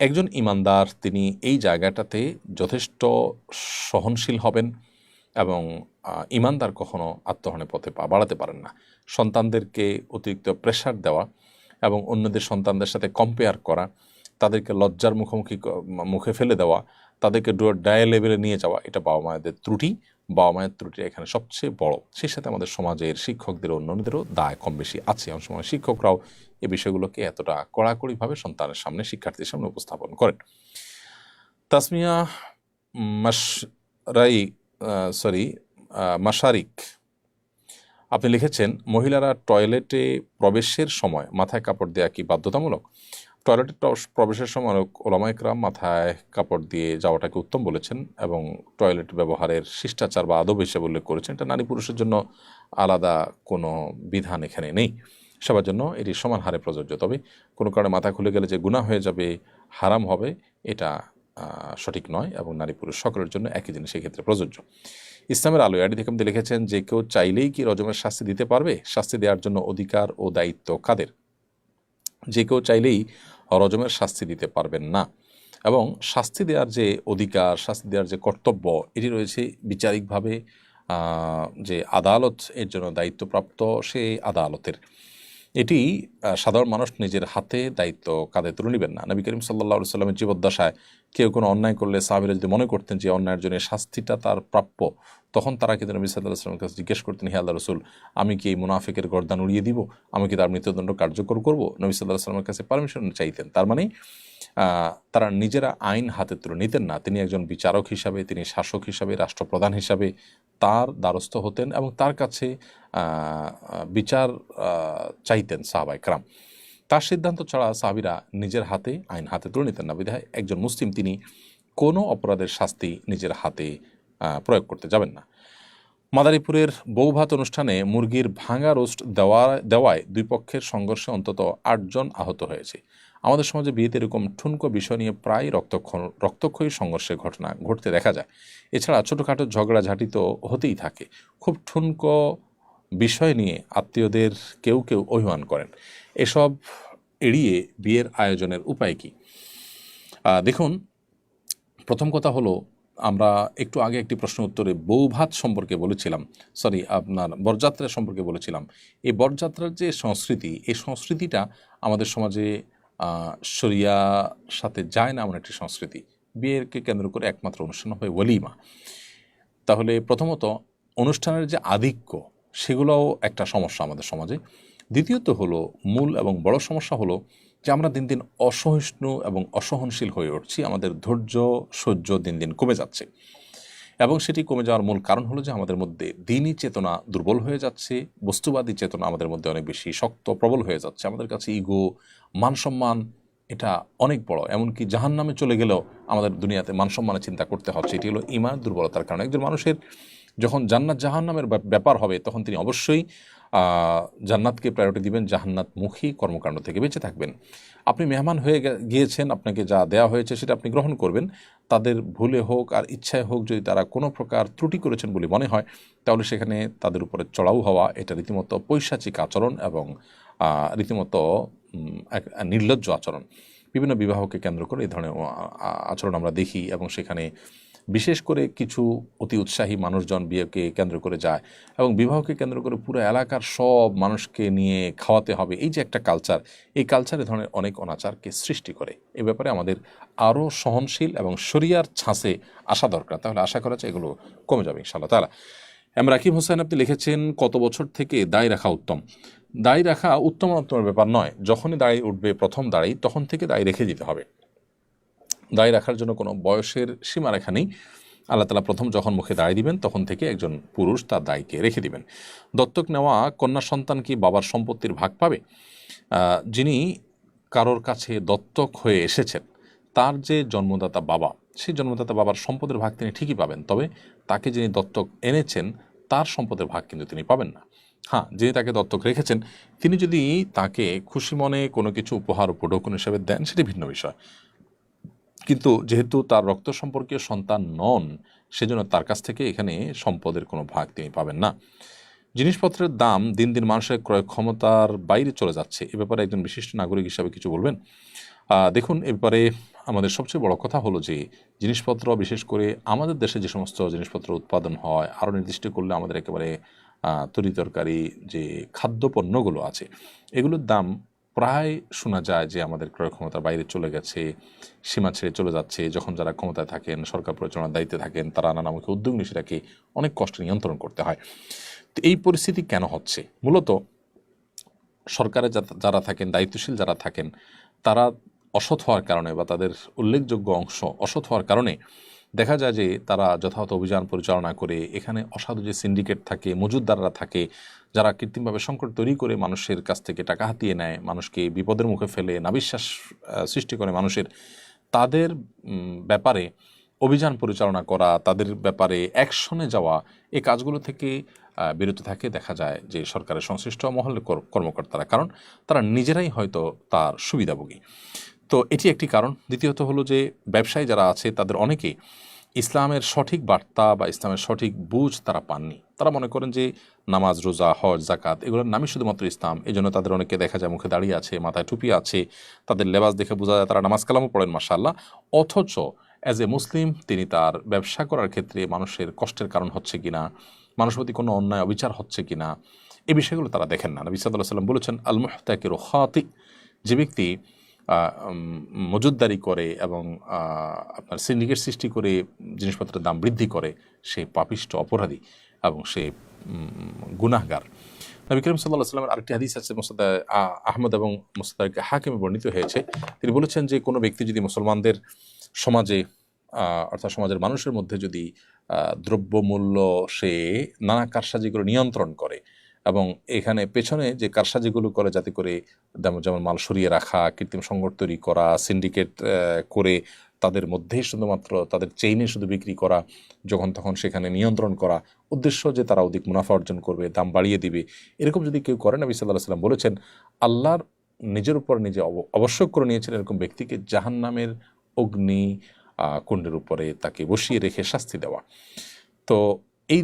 একজন ইমানদার তিনি এই জায়গাটাতে যথেষ্ট সহনশীল হবেন এবং ইমানদার কখনো আত্মহনের পথে পা বাড়াতে পারেন না। সন্তানদেরকে অতিরিক্ত প্রেশার দেওয়া এবং অন্যদের সন্তানদের সাথে কম্পেয়ার করা, তাদেরকে লজ্জার মুখে ফেলে দেওয়া, তাদেরকে ডায়া লেভেলে নিয়ে যাওয়া, এটা বাবা মায়েদের ত্রুটি। বাবা মায়ের ত্রুটি এখানে সবচেয়ে বড়। সেই সাথে আমাদের সমাজের শিক্ষকদের অন্যদেরও দায় কম বেশি আছে। অনেক সময় শিক্ষকরাও এই বিষয়গুলোকে এতটা কড়াকড়িভাবে সন্তানের সামনে, শিক্ষার্থীর সামনে উপস্থাপন করেন। তাসমিয়া মাশারিক আপনি লিখেছেন, মহিলারা টয়লেটে প্রবেশের সময় মাথায় কাপড় দেওয়া কি বাধ্যতামূলক? টয়লেটে প্রবেশের সময় ওলামা ইকরাম মাথায় কাপড় দিয়ে যাওয়াটাকে উত্তম বলেছেন এবং টয়লেট ব্যবহারের শিষ্টাচার বা আদব হিসেবে উল্লেখ করেছেন। এটা নারী পুরুষের জন্য আলাদা কোনো বিধান এখানে নেই, সবার জন্য এটি সমান হারে প্রযোজ্য। তবে কোনো কারণে মাথা খুলে গেলে যে গুনাহ হয়ে যাবে, হারাম হবে, এটা সঠিক নয় এবং নারী পুরুষ সকলের জন্য একই জিনিস সেক্ষেত্রে প্রযোজ্য। ইসলামের আলো আইডি থেকে লিখেছেন যে কেউ চাইলেই কি রজমের শাস্তি দিতে পারবে? শাস্তি দেওয়ার জন্য অধিকার ও দায়িত্ব কাদের? যে কেউ চাইলেই রজমের শাস্তি দিতে পারবেন না এবং শাস্তি দেওয়ার যে অধিকার, শাস্তি দেওয়ার যে কর্তব্য, এটি রয়েছে বিচারিকভাবে যে আদালত এর জন্য দায়িত্বপ্রাপ্ত সেই আদালতের। এটি সাধারণ মানুষ নিজের হাতে দায়িত্ব কাঁধে তুলে নেবেন না। নবী করিম সাল্লাল্লাহু আলাইহি ওয়াসাল্লামের জীবদ্দশায় কেউ কোনো অন্যায় করলে সাহাবীরা যদি মনে করতেন যে অন্যায়ের জন্য শাস্তিটা তার প্রাপ্য, তখন তারা কিন্তু নবী সাল্লাল্লাহু আলাইহি ওয়াসাল্লামের কাছে জিজ্ঞেস করতেন, হে আল্লাহর রাসূল, আমি কি এই মুনাফিকের গর্দান উড়িয়ে দিব? আমি কি তার মৃত্যুদণ্ড কার্যকর করব? নবী সাল্লাল্লাহু আলাইহি ওয়াসাল্লামের কাছে পারমিশন চাইতেন। তার মানে তারা নিজেরা আইন হাতে তুলে নিতেন না। তিনি একজন বিচারক হিসাবে, তিনি শাসক হিসাবে, রাষ্ট্রপ্রধান হিসাবে তার দ্বারস্থ হতেন এবং তার কাছে বিচার চাইতেন সাহাবায়ে কেরাম। তার সিদ্ধান্ত ছাড়া সাহাবীরা নিজের হাতে আইন হাতে তুলে নিতেন না। বিধায় একজন মুসলিম তিনি কোনো অপরাধের শাস্তি নিজের হাতে প্রয়োগ করতে যাবেন না। মাদারীপুরের বৌভাত অনুষ্ঠানে মুরগির ভাঙা রোস্ট দেওয়ায় দুই পক্ষের সংঘর্ষে অন্তত 8 জন আহত হয়েছে। আমাদের সমাজে বিয়েতে এরকম ঠুনকো বিষয় নিয়ে প্রায় রক্তক্ষয়ী সংঘর্ষের ঘটনা ঘটতে দেখা যায়। এছাড়া ছোটোখাটো ঝগড়াঝাঁটি তো হতেই থাকে। খুব ঠুনকো বিষয় নিয়ে আত্মীয়দের কেউ কেউ অভিমান করেন। এসব এড়িয়ে বিয়ের আয়োজনের উপায় কি? দেখুন, প্রথম কথা হলো, আমরা একটু আগে একটি প্রশ্ন উত্তরে বৌভাত সম্পর্কে বলেছিলাম, আপনার বরযাত্রা সম্পর্কে বলেছিলাম। এই বরযাত্রার যে সংস্কৃতি, এই সংস্কৃতিটা আমাদের সমাজে শরিয়ার সাথে যায় না এমন একটি সংস্কৃতি। বিয়েকে কেন্দ্র করে একমাত্র অনুষ্ঠান হয় ওলিমা। তাহলে প্রথমত অনুষ্ঠানের যে আধিক্য, সেগুলোও একটা সমস্যা আমাদের সমাজে। দ্বিতীয়ত হলো, মূল এবং বড় সমস্যা হলো যে আমরা দিন দিন অসহিষ্ণু এবং অসহনশীল হয়ে উঠছি। আমাদের ধৈর্য সহ্য দিন দিন কমে যাচ্ছে এবং সেটি কমে যাওয়ার মূল কারণ হলো যে আমাদের মধ্যে দ্বীনি চেতনা দুর্বল হয়ে যাচ্ছে, বস্তুবাদী চেতনা আমাদের মধ্যে অনেক বেশি শক্ত প্রবল হয়ে যাচ্ছে। আমাদের কাছে ইগো, মান সম্মান এটা অনেক বড়। এমনকি জাহান্নামে চলে গেলেও আমাদের দুনিয়াতে মান সম্মানের চিন্তা করতে হচ্ছে। এটি হলো ঈমান দুর্বলতার কারণে। একজন মানুষের যখন জান্নাত জাহান্নামের ব্যাপার হবে, তখন তিনি অবশ্যই জান্নাতকে প্রায়োরিটি দিবেন, জাহান্নাতমুখী কর্মকাণ্ড থেকে বেঁচে থাকবেন। আপনি মেহমান হয়ে গিয়েছেন, আপনাকে যা দেওয়া হয়েছে সেটা আপনি গ্রহণ করবেন। তাদের ভুলে হোক আর ইচ্ছায় হোক, যদি তারা কোনো প্রকার ত্রুটি করেছেন বলে মনে হয়, তাহলে সেখানে তাদের উপরে চড়াও হওয়া এটা রীতিমতো পৈশাচিক আচরণ এবং রীতিমতো এক নির্লজ্জ আচরণ। বিভিন্ন বিবাহকে কেন্দ্র করে এই ধরনের আচরণ আমরা দেখি এবং সেখানে বিশেষ করে কিছু অতি উৎসাহী মানুষজন বিয়েকে কেন্দ্র করে যায় এবং বিবাহকে কেন্দ্র করে পুরো এলাকার সব মানুষকে নিয়ে খাওয়াতে হবে। এই যে একটা কালচার, এই কালচার এ ধরনের অনেক অনাচারকে সৃষ্টি করে। এ ব্যাপারে আমাদের আরও সহনশীল এবং শরিয়ার ছাঁচে আসা দরকার। তাহলে আশা করা যায় এগুলো কমে যাবে ইনশাআল্লাহ তাআলা। রাকিব হোসেন আপনি লিখেছেন, কত বছর থেকে দায় রাখা উত্তম? দায় রাখা উত্তম উত্তমের ব্যাপার নয়। যখনই দায় উঠবে, প্রথম দাড়ি, তখন থেকে দায় রেখে দিতে হবে। দায় রাখার জন্য কোনো বয়সের সীমারেখা নেই। আল্লাহ তাআলা প্রথম যখন মুখে দায় দিবেন, তখন থেকে একজন পুরুষ তার দায়কে রেখে দিবেন। দত্তক নেওয়া কন্যা সন্তান কি বাবার সম্পত্তির ভাগ পাবে? যিনি কারোর কাছে দত্তক হয়ে এসেছেন, তার যে জন্মদাতা বাবা, সেই জন্মদাতা বাবার সম্পদের ভাগ তিনি ঠিকই পাবেন। তবে তাকে যিনি দত্তক এনেছেন, তার সম্পদের ভাগ কিন্তু তিনি পাবেন না। হ্যাঁ, যিনি তাকে দত্তক রেখেছেন, তিনি যদি তাকে খুশি মনে কোনো কিছু উপহার উপঢৌকন হিসেবে দেন, সেটি ভিন্ন বিষয়। কিন্তু যেহেতু তার রক্ত সম্পর্কীয় সন্তান নন, সেজন্য তার কাছ থেকে এখানে সম্পদের কোনো ভাগ তিনি পাবেন না। জিনিসপত্রের দাম দিন দিন মানুষের ক্রয় ক্ষমতার বাইরে চলে যাচ্ছে, এ ব্যাপারে একজন বিশিষ্ট নাগরিক হিসাবে কিছু বলবেন? দেখুন, এ ব্যাপারে আমাদের সবচেয়ে বড় কথা হলো যে জিনিসপত্র, বিশেষ করে আমাদের দেশে যে সমস্ত জিনিসপত্র উৎপাদন হয়, আরও নির্দিষ্ট করলে আমাদের একেবারে তরিতরকারি যে খাদ্যপণ্যগুলো আছে, এগুলোর দাম প্রায় শোনা যায় যে আমাদের ক্রয় ক্ষমতার বাইরে চলে গেছে, সীমা ছেড়ে চলে যাচ্ছে। যখন যারা ক্ষমতায় থাকেন, সরকার পরিচালনার দায়িত্বে থাকেন, তারা নানামুখী উদ্যোগ নিয়ে সেটাকে অনেক কষ্টে নিয়ন্ত্রণ করতে হয়। তো এই পরিস্থিতি কেন হচ্ছে? মূলত সরকারে যারা থাকেন, দায়িত্বশীল যারা থাকেন, তারা অসৎ হওয়ার কারণে বা তাদের উল্লেখযোগ্য অংশ অসৎ হওয়ার কারণে দেখা যায় যে তারা যথাযথ অভিযান পরিচালনা করে এখানে অসাধু যে সিন্ডিকেট থাকে, মজুতদাররা থাকে, যারা কৃত্রিমভাবে সংকট তৈরি করে মানুষের কাছ থেকে টাকা হাতিয়ে নেয়, মানুষকে বিপদের মুখে ফেলে, নাবিশ্বাস সৃষ্টি করে মানুষের, তাদের ব্যাপারে অভিযান পরিচালনা করা, তাদের ব্যাপারে অ্যাকশনে যাওয়া, এই কাজগুলো থেকে বিরত থাকে দেখা যায় যে সরকারের সংশ্লিষ্ট মহলের কর্মকর্তারা, কারণ তারা নিজেরাই হয়তো তার সুবিধাভোগী। তো এটি একটি কারণ। দ্বিতীয়ত হলো যে ব্যবসায়ী যারা আছে তাদের অনেকেই ইসলামের সঠিক বার্তা বা ইসলামের সঠিক বুঝ তারা পাননি। তারা মনে করেন যে নামাজ, রোজা, হজ, জাকাত এগুলোর নামই শুধুমাত্র ইসলাম। এই জন্য তাদের অনেকে দেখা যায় মুখে দাঁড়িয়ে আছে, মাথায় টুপি আছে, তাদের লেবাস দেখে বোঝা যায় তারা নামাজ কালামও পড়েন মাশাআল্লাহ, অথচ অ্যাজ এ মুসলিম তিনি তার ব্যবসা করার ক্ষেত্রে মানুষের কষ্টের কারণ হচ্ছে কিনা, মানুষের প্রতি কোনো অন্যায় অবিচার হচ্ছে কিনা, এই বিষয়গুলো তারা দেখেন না। নবী সাল্লাল্লাহু আলাইহি ওয়াসাল্লাম বলেছেন, আল মুহতাকিরু খাতি, যে ব্যক্তি মজুতদারি করে এবং আপনার সিন্ডিকেট সৃষ্টি করে জিনিসপত্রের দাম বৃদ্ধি করে, সে পাপিষ্ঠ, অপরাধী এবং সে গুনাহগার। নবী করিম সাল্লাল্লাহু আলাইহি ওয়াসাল্লামের আরেকটি হাদিস আছে, মুসনাদ আহমদ এবং মুসনাদ হাকিমে বর্ণিত হয়েছে। তিনি বলেছেন যে কোনো ব্যক্তি যদি মুসলমানদের সমাজে অর্থাৎ সমাজের মানুষের মধ্যে যদি দ্রব্যমূল্য সে নানা কারসাজিগুলো নিয়ন্ত্রণ করে এবং এখানে পেছনে যে কারসাজিগুলো করে যাতে করে যেমন মাল সরিয়ে রাখা, কৃত্রিম সংকট তৈরি করা, সিন্ডিকেট করে তাদের মধ্যে শুধুমাত্র তাদের চেইনে শুধু বিক্রি করা, যখন তখন সেখানে নিয়ন্ত্রণ করা, উদ্দেশ্য যে তারা অধিক মুনাফা অর্জন করবে, দাম বাড়িয়ে দিবে, এরকম যদি কেউ করে, নবী সাল্লাল্লাহু আলাইহি ওয়াসাল্লাম বলেছেন আল্লাহর নিজের উপর নিজে আবশ্যক করে নিয়েছেন এরকম ব্যক্তিকে জাহান্নামের অগ্নি কুণ্ডের উপরে তাকে বসিয়ে রেখে শাস্তি দেওয়া। তো এই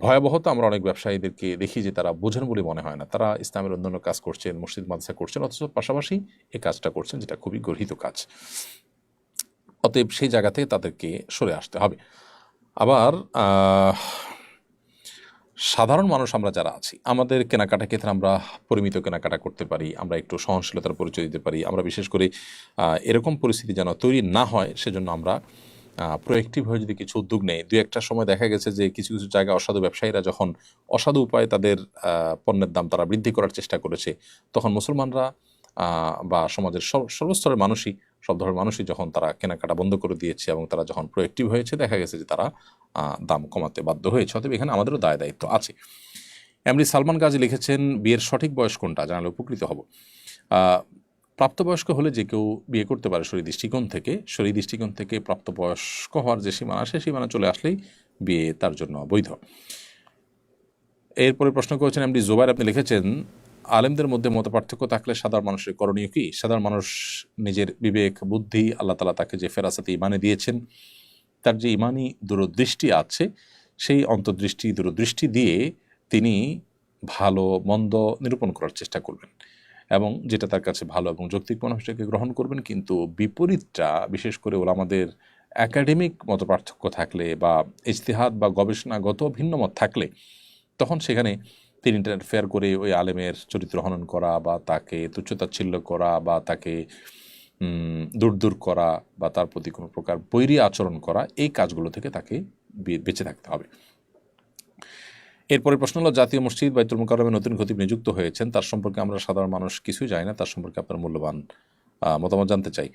ভয়াবহতা আমরা অনেক ব্যবসায়ীদেরকে দেখি যে তারা বোঝেন বলে মনে হয় না। তারা ইসলামের অন্যান্য কাজ করছেন, মসজিদ মাদ্রাসা করছেন, অথচ পাশাপাশি এই কাজটা করছেন, যেটা খুবই গর্হিত কাজ। অতএব সেই জায়গা থেকে তাদেরকে সরে আসতে হবে। আবার সাধারণ মানুষ আমরা যারা আছি, আমাদের কেনাকাটা ক্ষেত্রে আমরা পরিমিত কেনাকাটা করতে পারি, আমরা একটু সহনশীলতার পরিচয় দিতে পারি। আমরা বিশেষ করে এরকম পরিস্থিতি যেন তৈরি না হয় সেজন্য আমরা প্রোয়েক্টিভ হয়ে যদি কিছু উদ্যোগ নেই। দু একটা সময় দেখা গেছে যে কিছু কিছু জায়গায় অসাধু ব্যবসায়ীরা যখন অসাধু উপায়ে তাদের পণ্যের দাম তারা বৃদ্ধি করার চেষ্টা করেছে, তখন মুসলমানরা বা সমাজের সর্বস্তরের মানুষই, সব ধরনের মানুষই যখন তারা কেনাকাটা বন্ধ করে দিয়েছে এবং তারা যখন প্রোয়েক্টিভ হয়েছে, দেখা গেছে যে তারা দাম কমাতে বাধ্য হয়েছে। অতএব এখানে আমাদেরও দায় দায়িত্ব আছে। এমনি সালমান গাজী লিখেছেন, বিয়ের সঠিক বয়স কোনটা জানালে উপকৃত হব। প্রাপ্তবয়স্ক হলে যে কেউ বিয়ে করতে পারে শরীর দৃষ্টিকোণ থেকে প্রাপ্তবয়স্ক হওয়ার যে সীমানা, সেই সীমানা চলে আসলেই বিয়ে তার জন্য বৈধ। এরপরে প্রশ্ন করেছেন এমডি জোবাইর, আপনি লিখেছেন আলেমদের মধ্যে মতপার্থক্য থাকলে সাধারণ মানুষের করণীয় কি? সাধারণ মানুষ নিজের বিবেক বুদ্ধি, আল্লাহ তাআলা তাকে যে ফেরাসাতে ইমানে দিয়েছেন, তার যে ইমানি দূরদৃষ্টি আছে, সেই অন্তর্দৃষ্টি দূরদৃষ্টি দিয়ে তিনি ভালো মন্দ নিরূপণ করার চেষ্টা করবেন এবং যেটা তার কাছে ভালো এবং যৌক্তিক মনে হয় সেটাকে গ্রহণ করবেন। কিন্তু বিপরীতটা, বিশেষ করে ওলামাদের একাডেমিক মতপার্থক্য থাকলে বা ইজতিহাদ বা গবেষণাগত ভিন্নমত থাকলে, তখন সেখানে তিনি ইন্টারফেয়ার করে ওই আলেমের চরিত্র হনন করা বা তাকে তুচ্ছতাচ্ছিল্য করা বা তাকে দূর করা বা তার প্রতি কোনো প্রকার বৈরী আচরণ করা, এই কাজগুলো থেকে তাকে বেঁচে থাকতে হবে। এরপরে প্রশ্ন হলো, জাতীয় মসজিদ বাইতুল মুকাররমে নতুন খতিব নিযুক্ত হয়েছেন, তার সম্পর্কে আমরা সাধারণ মানুষ কিছুই জানি না, তার সম্পর্কে আপনার মূল্যবান মতামত জানতে চাই।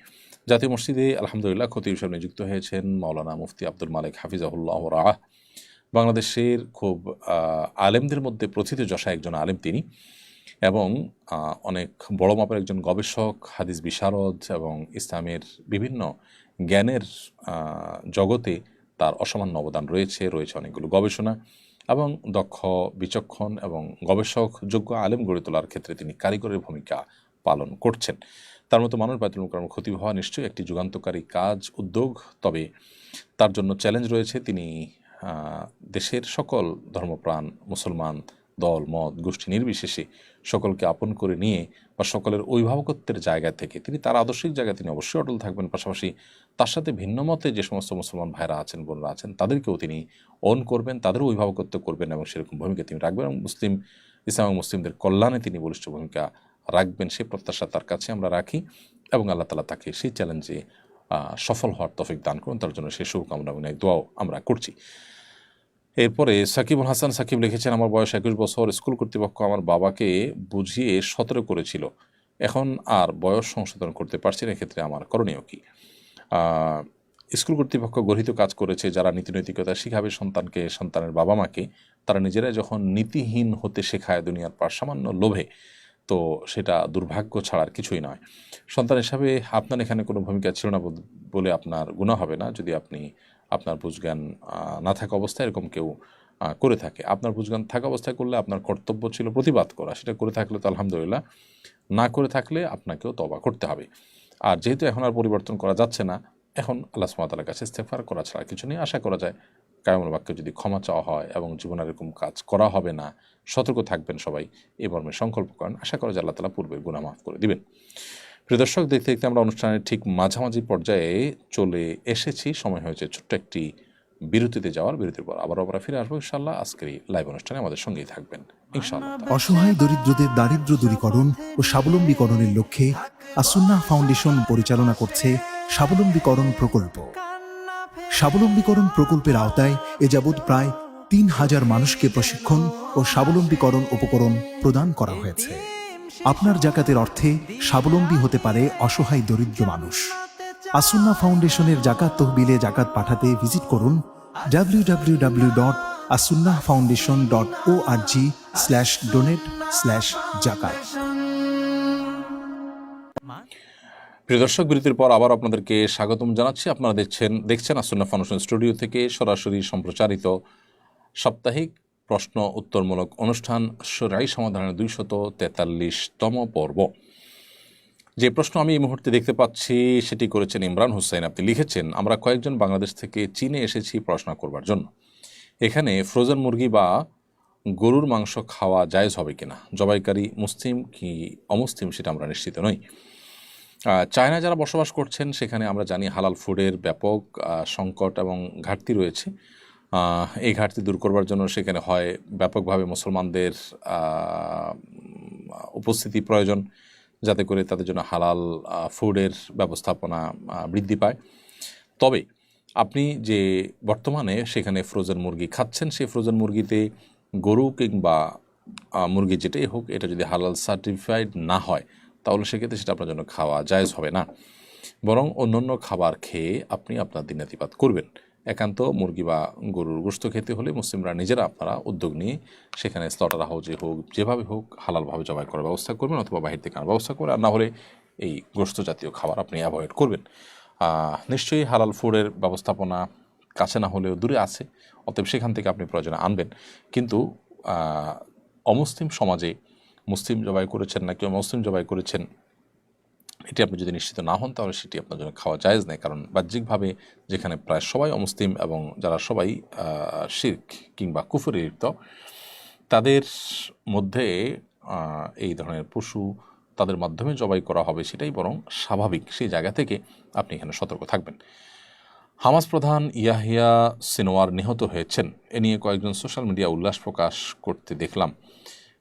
জাতীয় মসজিদে আলহামদুলিল্লাহ খতিব হিসেবে নিযুক্ত হয়েছেন মাওলানা মুফতি আব্দুল মালিক হাফিজাহুল্লাহ রাহ। বাংলাদেশের খুব আলেমদের মধ্যে প্রথিতযশা একজন আলেম তিনি, এবং অনেক বড় মাপের একজন গবেষক, হাদিস বিশারদ এবং ইসলামের বিভিন্ন জ্ঞানের জগতে তার অসামান্য অবদান রয়েছে অনেকগুলো গবেষণা, এবং দক্ষ, বিচক্ষণ এবং গবেষক যোগ্য আলেম গড়ে তোলার ক্ষেত্রে তিনি কারিগরের ভূমিকা পালন করছেন। তার মতো মানুষ বাইতুল মুকাররম ক্ষতি হওয়া নিশ্চয়ই একটি যুগান্তকারী কাজ, উদ্যোগ। তবে তার জন্য চ্যালেঞ্জ রয়েছে। তিনি দেশের সকল ধর্মপ্রাণ মুসলমান দল মত গোষ্ঠী নির্বিশেষে সকলকে আপন করে নিয়ে বা সকলের অভিভাবকত্বের জায়গা থেকে তিনি তার আদর্শিক জায়গায় তিনি অবশ্যই অটল থাকবেন। পাশাপাশি তার সাথে ভিন্ন মতে যে সমস্ত মুসলমান ভাইরা আছেন, বোনরা আছেন, তাদেরকেও তিনি অন করবেন, তাদেরও অভিভাবকত্ব করবেন এবং সেরকম ভূমিকা তিনি রাখবেন এবং ইসলাম এবং মুসলিমদের কল্যাণে তিনি বলিষ্ঠ ভূমিকা রাখবেন, সে প্রত্যাশা তার কাছে আমরা রাখি এবং আল্লাহ তাআলা তাকে সেই চ্যালেঞ্জে সফল হওয়ার তৌফিক দান করুন। তার জন্য সেই শুভকামনা এবং এক দোয়াও আমরা করছি। এরপরে সাকিবুল হাসান সাকিব লিখেছেন, আমার বয়স 21 বছর। স্কুল কর্তৃপক্ষ আমার বাবাকে বুঝিয়ে 17 করেছিল, এখন আর বয়স সংশোধন করতে পারছি না, এক্ষেত্রে আমার করণীয় কি? স্কুল কর্তৃপক্ষ গর্হিত কাজ করেছে, যারা নীতিনৈতিকতা শিখাবে সন্তানকে, সন্তানের বাবা মাকে, তারা নিজেরাই যখন নীতিহীন হতে শেখায় দুনিয়ার সামান্য লোভে, তো সেটা দুর্ভাগ্য ছাড়ার কিছুই নয়। সন্তান হিসাবে আপনার এখানে কোনো ভূমিকা ছিল না বলে আপনার গুনাহ হবে না যদি আপনি আপনার বুঝজ্ঞান না থাকা অবস্থায় এরকম কেউ করে থাকে। আপনার বুঝজ্ঞান থাকা অবস্থায় করলে আপনার কর্তব্য ছিল প্রতিবাদ করা, সেটা করে থাকলে তো আলহামদুলিল্লাহ, না করে থাকলে আপনাকেও তওবা করতে হবে। আর যেহেতু এখন আর পরিবর্তন করা যাচ্ছে না, এখন আল্লাহ সুবহানাহু ওয়া তাআলার কাছে ইস্তেগফার করা ছাড়া কিছু নেই। আশা করা যায় কায়মুল বাক্যে যদি ক্ষমা চাওয়া হয় এবং জীবনে এরকম কাজ করা হবে না, সতর্ক থাকবেন সবাই, এ মর্মে সংকল্প করেন, আশা করা যায় আল্লাহ তাআলা পূর্বের গুনাহ মাফ করে দিবেন। প্রিয় দর্শক, দেখতে দেখতে আমরা অনুষ্ঠানের ঠিক মাঝামাঝি পর্যায়ে চলে এসেছি। সময় হয়েছে ছোট্ট একটি বিরতিতে যাওয়ার। বিরতির পর আবার ফিরে আসবো ইনশাআল্লাহ। আজকের এই লাইভ অনুষ্ঠানে আমাদের সঙ্গেই থাকবেন ইনশাআল্লাহ। অসহায় দরিদ্রদের দারিদ্র দূরীকরণ ও স্বাবলম্বীকরণের লক্ষ্যে আসুন্নাহ ফাউন্ডেশন পরিচালনা করছে স্বাবলম্বীকরণ প্রকল্প। স্বাবলম্বীকরণ প্রকল্পের আওতায় এ যাবৎ প্রায় 3000 মানুষকে প্রশিক্ষণ ও স্বাবলম্বীকরণ উপকরণ প্রদান করা হয়েছে। আপনার জাকাতের অর্থে স্বাবলম্বী হতে পারে অসহায় দরিদ্র মানুষ। আসুন্নাহ ফাউন্ডেশনের জাকাত তহবিলে জাকাত পাঠাতে ভিজিট করুন www.asunnahfoundation.org/donate/zakat। প্রিয় দর্শক, বিরতির পর আবার আপনাদেরকে স্বাগতম জানাচ্ছি। আপনারা দেখছেন আসুন্নাহ ফাউন্ডেশন স্টুডিও থেকে সরাসরি সম্প্রচারিত সাপ্তাহিক প্রশ্ন উত্তরমূলক অনুষ্ঠান শরঈ সমাধানের 243তম পর্ব। যে প্রশ্ন আমি এই মুহূর্তে দেখতে পাচ্ছি সেটি করেছেন ইমরান হোসেন। আপনি লিখেছেন, আমরা কয়েকজন বাংলাদেশ থেকে চীনে এসেছি পড়াশোনা করবার জন্য। এখানে ফ্রোজেন মুরগি বা গরুর মাংস খাওয়া জায়েজ হবে কিনা? জবাইকারী মুসলিম কি অমুসলিম সেটা আমরা নিশ্চিত নই। চায়না যারা বসবাস করছেন সেখানে আমরা জানি হালাল ফুডের ব্যাপক সংকট এবং ঘাটতি রয়েছে। এই ঘাটতি দূর করবার জন্য সেখানে হয় ব্যাপকভাবে মুসলমানদের উপস্থিতি প্রয়োজন, যাতে করে তাদের জন্য হালাল ফুডের ব্যবস্থাপনা বৃদ্ধি পায়। তবে আপনি যে বর্তমানে সেখানে ফ্রোজেন মুরগি খাচ্ছেন, সেই ফ্রোজেন মুরগিতে গরু কিংবা মুরগি যেটাই হোক, এটা যদি হালাল সার্টিফাইড না হয় তাহলে সেক্ষেত্রে সেটা আপনার জন্য খাওয়া জায়েজ হবে না। বরং অন্যান্য খাবার খেয়ে আপনি আপনার দিনাতিপাত করবেন। একান্ত মুরগি বা গরুর গোশত খেতে হলে মুসলিমরা নিজেরা আপনারা উদ্যোগ নিয়ে সেখানে স্লটার হাউজে হোক, যেভাবে হোক হালালভাবে জবাই করার ব্যবস্থা করবেন, অথবা বাহির থেকে আনার ব্যবস্থা করে, আর না হলে এই গোশত জাতীয় খাবার আপনি অ্যাভয়েড করবেন। নিশ্চয়ই হালাল ফুডের ব্যবস্থাপনা কাছে না হলেও দূরে আছে, অতএব সেখান থেকে আপনি প্রয়োজনে আনবেন। কিন্তু অমুসলিম সমাজে মুসলিম জবাই করেছেন নাকি অমুসলিম জবাই করেছেন, এটি আপনি যদি নিশ্চিত না হন তাহলে সেটি আপনার জন্য খাওয়া জায়েজ নেই। কারণ বাহ্যিকভাবে যেখানে প্রায় সবাই অমুসলিম এবং যারা সবাই শিরক কিংবা কুফরে লিপ্ত, তাদের মধ্যে এই ধরনের পশু তাদের মাধ্যমে জবাই করা হবে সেটাই বরং স্বাভাবিক। সেই জায়গা থেকে আপনি এখানে সতর্ক থাকবেন। হামাস প্রধান ইয়াহিয়া সিনওয়ার নিহত হয়েছেন, এ নিয়ে কয়েকজন সোশ্যাল মিডিয়া উল্লাস প্রকাশ করতে দেখলাম।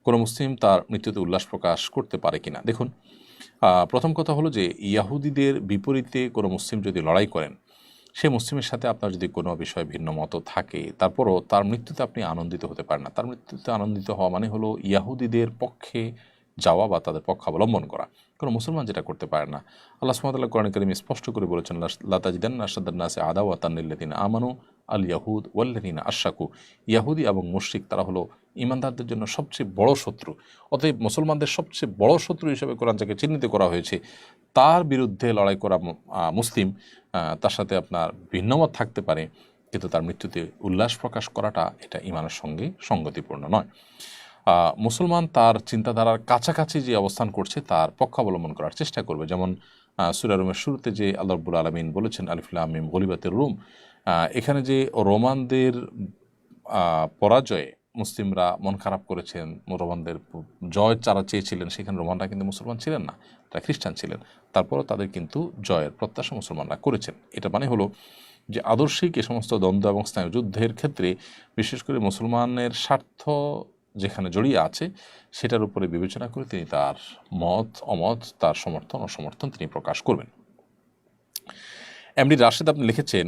কোনো মুসলিম তার মৃত্যুতে উল্লাস প্রকাশ করতে পারে কিনা? দেখুন, প্রথম কথা হলো যে ইয়াহুদিদের বিপরীতে কোনো মুসলিম যদি লড়াই করেন, সেই মুসলিমের সাথে আপনার যদি কোনো বিষয়ে ভিন্ন মত থাকে, তারপরও তার মৃত্যুতে আপনি আনন্দিত হতে পারেন না। তার মৃত্যুতে আনন্দিত হওয়া মানে হলো ইয়াহুদিদের পক্ষে যাওয়া বা তাদের পক্ষ অবলম্বন করা। কোনো মুসলমান যেটা করতে পারে না। আল্লাহ সুবহানাহু ওয়া তাআলা কোরআনে কারীমে স্পষ্ট করে বলেছেন, লা তাজিদান্না আশাদ্দান নাসি আদাওয়াতান লিল্লাযিনা আমানু আল ইয়াহুদ ওয়াল্লাযিনা আশরাকু। ইয়াহুদি এবং মুশরিক তারা হলো ঈমানদারদের জন্য সবচেয়ে বড় শত্রু। অতএব মুসলমানদের সবচেয়ে বড় শত্রু হিসেবে কোরআন যাকে চিহ্নিত করা হয়েছে, তার বিরুদ্ধে লড়াই করা মুসলিম, তার সাথে আপনার ভিন্নমত থাকতে পারে, কিন্তু তার মৃত্যুতে উল্লাস প্রকাশ করাটা এটা ঈমানের সঙ্গে সঙ্গতিপূর্ণ নয়। মুসলমান তার চিন্তাধারার কাছাকাছি যে অবস্থান করছে তার পক্ষ অবলম্বন করার চেষ্টা করবে। যেমন সূরা রুমের শুরুতে যে আল্লাহ রাব্বুল আলামিন বলেছেন আলিফ লাম মিম গলিবাতির রুম, এখানে যে রোমানদের পরাজয়ে মুসলিমরা মন খারাপ করেছেন, রোমানদের জয় যারা চেয়েছিলেন, সেখানে রোমানরা কিন্তু মুসলমান ছিলেন না, তারা খ্রিস্টান ছিলেন। তারপরও তাদের কিন্তু জয়ের প্রত্যাশা মুসলমানরা করেছেন। এটা মানে হলো যে আদর্শিক এ সমস্ত দ্বন্দ্ব এবং স্নায়ুযুদ্ধের ক্ষেত্রে বিশেষ করে মুসলমানের স্বার্থ যেখানে জড়িয়ে আছে সেটার উপরে বিবেচনা করে তিনি তার মত অমত, তার সমর্থন অসমর্থন তিনি প্রকাশ করবেন। এমডি রাশেদ আপনি লিখেছেন,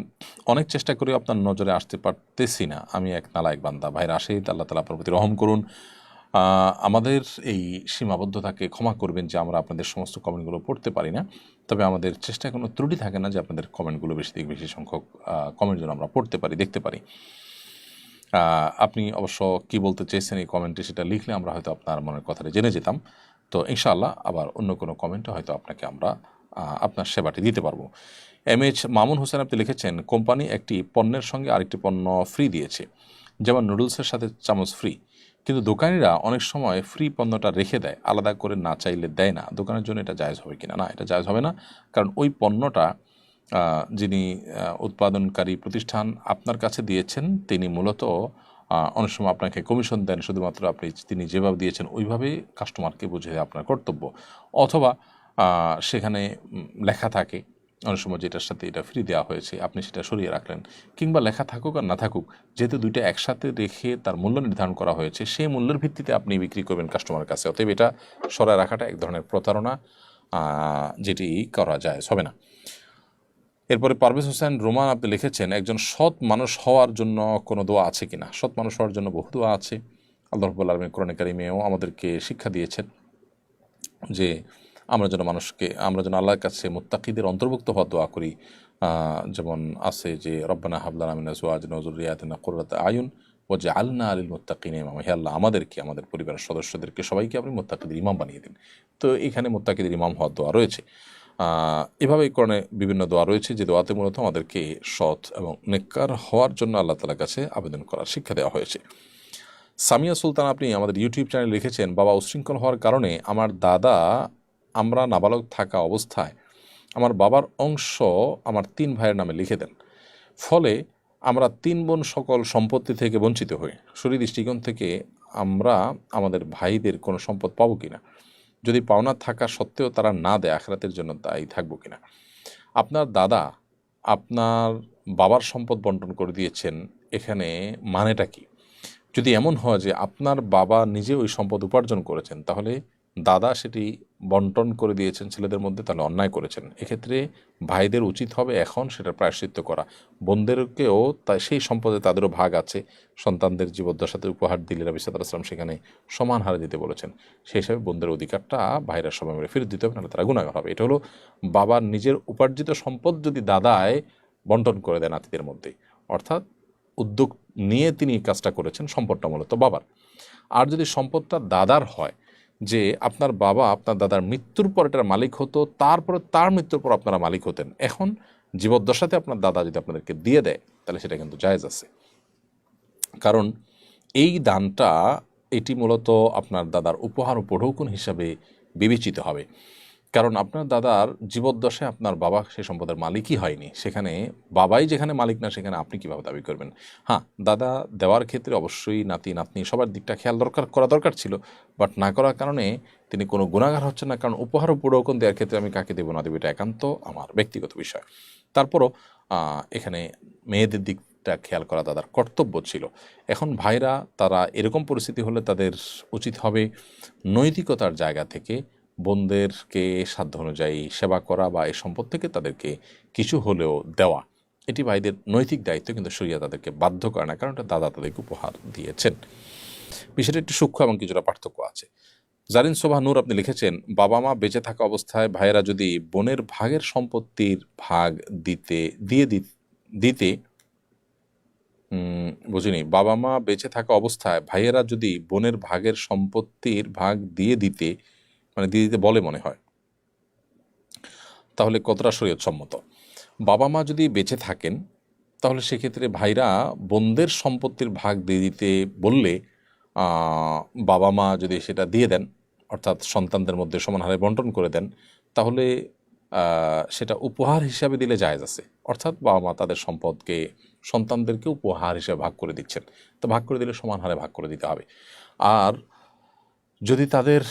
অনেক চেষ্টা করে আপনার নজরে আসতে পারতেছি না, আমি এক নালায়েক বান্দা। ভাই রাশেদ, আল্লাহ তাআলা আপনার প্রতি রহম করুন। আমাদের এই সীমাবদ্ধতাকে ক্ষমা করবেন যে আমরা আপনাদের সমস্ত কমেন্টগুলো পড়তে পারি না, তবে আমাদের চেষ্টায় কোনো ত্রুটি থাকে না যে আপনাদের কমেন্টগুলো বেশি থেকে বেশি সংখ্যক কমেন্ট যেন আমরা পড়তে পারি, দেখতে পারি। আপনি অবশ্য কি বলতে চেয়েছেন এই কমেন্টে সেটা লিখলে আমরা হয়তো আপনার মনের কথাটা জেনে যেতাম। তো ইনশাআল্লাহ আবার অন্য কোনো কমেন্টে হয়তো আপনাকে আমরা আপনার সেবাটি দিতে পারবো। MH মামুন হোসেন আপনি লিখেছেন, কোম্পানি একটি পণ্যের সঙ্গে আরেকটি পণ্য ফ্রি দিয়েছে, যেমন নুডলসের সাথে চামচ ফ্রি, কিন্তু দোকানিরা অনেক সময় ফ্রি পণ্যটা রেখে দেয়, আলাদা করে না চাইলে দেয় না। দোকানের জন্য এটা জায়েজ হবে কিনা? না, এটা জায়েজ হবে না, কারণ ওই পণ্যটা যিনি উৎপাদনকারী প্রতিষ্ঠান আপনার কাছে দিয়েছেন তিনি মূলত অনেক সময় আপনাকে কমিশন দেন, শুধুমাত্র তিনি যেভাবে দিয়েছেন ওইভাবে কাস্টমারকে বুঝিয়ে আপনার কর্তব্য। অথবা সেখানে লেখা থাকে অনেক সময় যেটার সাথে এটা ফ্রি দেওয়া হয়েছে, আপনি সেটা সরিয়ে রাখলেন, কিংবা লেখা থাকুক আর না থাকুক, যেহেতু দুইটা একসাথে রেখে তার মূল্য নির্ধারণ করা হয়েছে, সেই মূল্যের ভিত্তিতে আপনি বিক্রি করবেন কাস্টমারের কাছে। অতএব এটা সরায় রাখাটা এক ধরনের প্রতারণা, যেটি করা যায় হবে না। এরপরে পারভেজ হোসেন রোমান আপনি লিখেছেন, একজন সৎ মানুষ হওয়ার জন্য কোনো দোয়া আছে কিনা? সৎ মানুষ হওয়ার জন্য বহু দোয়া আছে। আল্লাহ রাব্বুল আলামিন কোরআনে কারিমেও আমাদেরকে শিক্ষা দিয়েছেন যে আমরা যেন আল্লাহর কাছে মুত্তাকিদের অন্তর্ভুক্ত হওয়ার দোয়া করি। যেমন আছে যে রব্বানা হাব লানা মিন আজওয়াজিনা ওয়া যুররিয়াতিনা কুররাতা আয়ুন ওয়াজআলনা লিল মুত্তাকিনা ইমামা। হে আল্লাহ, আমাদেরকে, আমাদের পরিবারের সদস্যদেরকে সবাইকে আপনি মুত্তাকিদের ইমাম বানিয়ে দিন। তো এখানে মুত্তাকিদের ইমাম হওয়ার দোয়া রয়েছে। এভাবেই কোরআনে বিভিন্ন দোয়া রয়েছে যে দোয়াতে মূলত আমাদেরকে সৎ এবং নেককার হওয়ার জন্য আল্লাহ তাআলার কাছে আবেদন করার শিক্ষা দেওয়া হয়েছে। সামিয়া সুলতান আপনি আমাদের ইউটিউব চ্যানেলে লিখেছেন, বাবা উশৃঙ্খল হওয়ার কারণে আমরা নাবালক থাকা অবস্থায় আমার বাবার অংশ আমার 3 ভাইয়ের নামে লিখে দেন, ফলে আমরা 3 বোন সকল সম্পত্তি থেকে বঞ্চিত হই। শরীর দৃষ্টিকোণ থেকে আমরা আমাদের ভাইদের কোনো সম্পদ পাবো কিনা? যদি পাওনা থাকা সত্ত্বেও তারা না দেয়, আখিরাতের জন্য দায়ী থাকবো কিনা? আপনার দাদা আপনার বাবার সম্পদ বন্টন করে দিয়েছেন, এখানে মানেটা কি? যদি এমন হয় যে আপনার বাবা নিজে ওই সম্পদ উপার্জন করেছেন, তাহলে দাদা সেটি বন্টন করে দিয়েছেন ছেলেদের মধ্যে, তাহলে অন্যায় করেছেন। এক্ষেত্রে ভাইদের উচিত হবে এখন সেটা প্রায়শ্চিত্ত করা। বোনদেরকেও তাই সেই সম্পদে তাদেরও ভাগ আছে, সন্তানদের জীবদ্দশাতে উপহার দিলে নবী সাল্লাল্লাহু আলাইহি ওয়াসাল্লাম সেখানে সমান হারে দিতে বলেছেন। সেই হিসাবে বোনদের অধিকারটা ভাইরা সময় মেরে ফেরত দিতে হবে, নাহলে তারা গুনাহগার হবে। এটা হলো বাবার নিজের উপার্জিত সম্পদ যদি দাদায় বন্টন করে দেন নাতিদের মধ্যে, অর্থাৎ উদ্যোগ নিয়ে তিনি এই কাজটা করেছেন, সম্পদটা মূলত বাবার। আর যদি সম্পদটা দাদার হয়, যে আপনার বাবা আপনার দাদার মৃত্যুর পর এটার মালিক হতো, তারপরে তার মৃত্যুর পর আপনারা মালিক হতেন, এখন জীবদ্দশাতে আপনার দাদা যদি আপনাদেরকে দিয়ে দেয়, তাহলে সেটা কিন্তু জায়েজ আছে। কারণ এই দানটা এটি মূলত আপনার দাদার উপহার ও পঢৌকন হিসাবে বিবেচিত হবে। কারণ আপনার দাদার জীবদ্দশায় আপনার বাবা সেই সম্পদের মালিকই হয়নি, সেখানে বাবাই যেখানে মালিক না, সেখানে আপনি কীভাবে দাবি করবেন? হ্যাঁ, দাদা দেওয়ার ক্ষেত্রে অবশ্যই নাতি নাতনি সবার দিকটা খেয়াল করা দরকার ছিল, বাট না করার কারণে তিনি কোনো গুনাহগার হচ্ছেন না। কারণ উপহার ও পঢৌকন দেওয়ার ক্ষেত্রে আমি কাকে দেবো না দেবো এটা একান্ত আমার ব্যক্তিগত বিষয়। তারপরও এখানে মেয়েদের দিকটা খেয়াল করা দাদার কর্তব্য ছিল। এখন ভাইরা তারা এরকম পরিস্থিতি হলে তাদের উচিত হবে নৈতিকতার জায়গা থেকে বোনদেরকে সাধ্য অনুযায়ী সেবা করা বা এই সম্পদ থেকে তাদেরকে কিছু হলেও দেওয়া, এটি ভাইদের নৈতিক দায়িত্ব, কিন্তু শরিয়া তাদেরকে বাধ্য করে না, কারণ এটা দাদা তাদেরকে উপহার দিয়েছেন। বিষয়টা একটু সূক্ষ্ম এবং কিছুটা পার্থক্য আছে। জারিন শোভা নূর আপনি লিখেছেন, বাবা মা বেঁচে থাকা অবস্থায় ভাইয়েরা যদি বোনের ভাগের সম্পত্তির ভাগ দিতে বুঝিনি, বাবা মা বেঁচে থাকা অবস্থায় ভাইয়েরা যদি বোনের ভাগের সম্পত্তির ভাগ দিয়ে দিতে বলে মনে হয়, তাহলে কতটা শরীয়ত সম্মত? বাবা মা যদি বেঁচে থাকেন, তাহলে সেক্ষেত্রে ভাইরা বোনদের সম্পত্তির ভাগ দিয়ে দিতে বললে বাবা মা যদি সেটা দিয়ে দেন, অর্থাৎ সন্তানদের মধ্যে সমান হারে বন্টন করে দেন, তাহলে সেটা উপহার হিসাবে দিলে জায়েজ আছে। অর্থাৎ বাবা মা তাদের সম্পদকে সন্তানদেরকে উপহার হিসেবে ভাগ করে দিচ্ছেন, তো ভাগ করে দিলে সমান হারে ভাগ করে দিতে হবে। আর যদি তাদের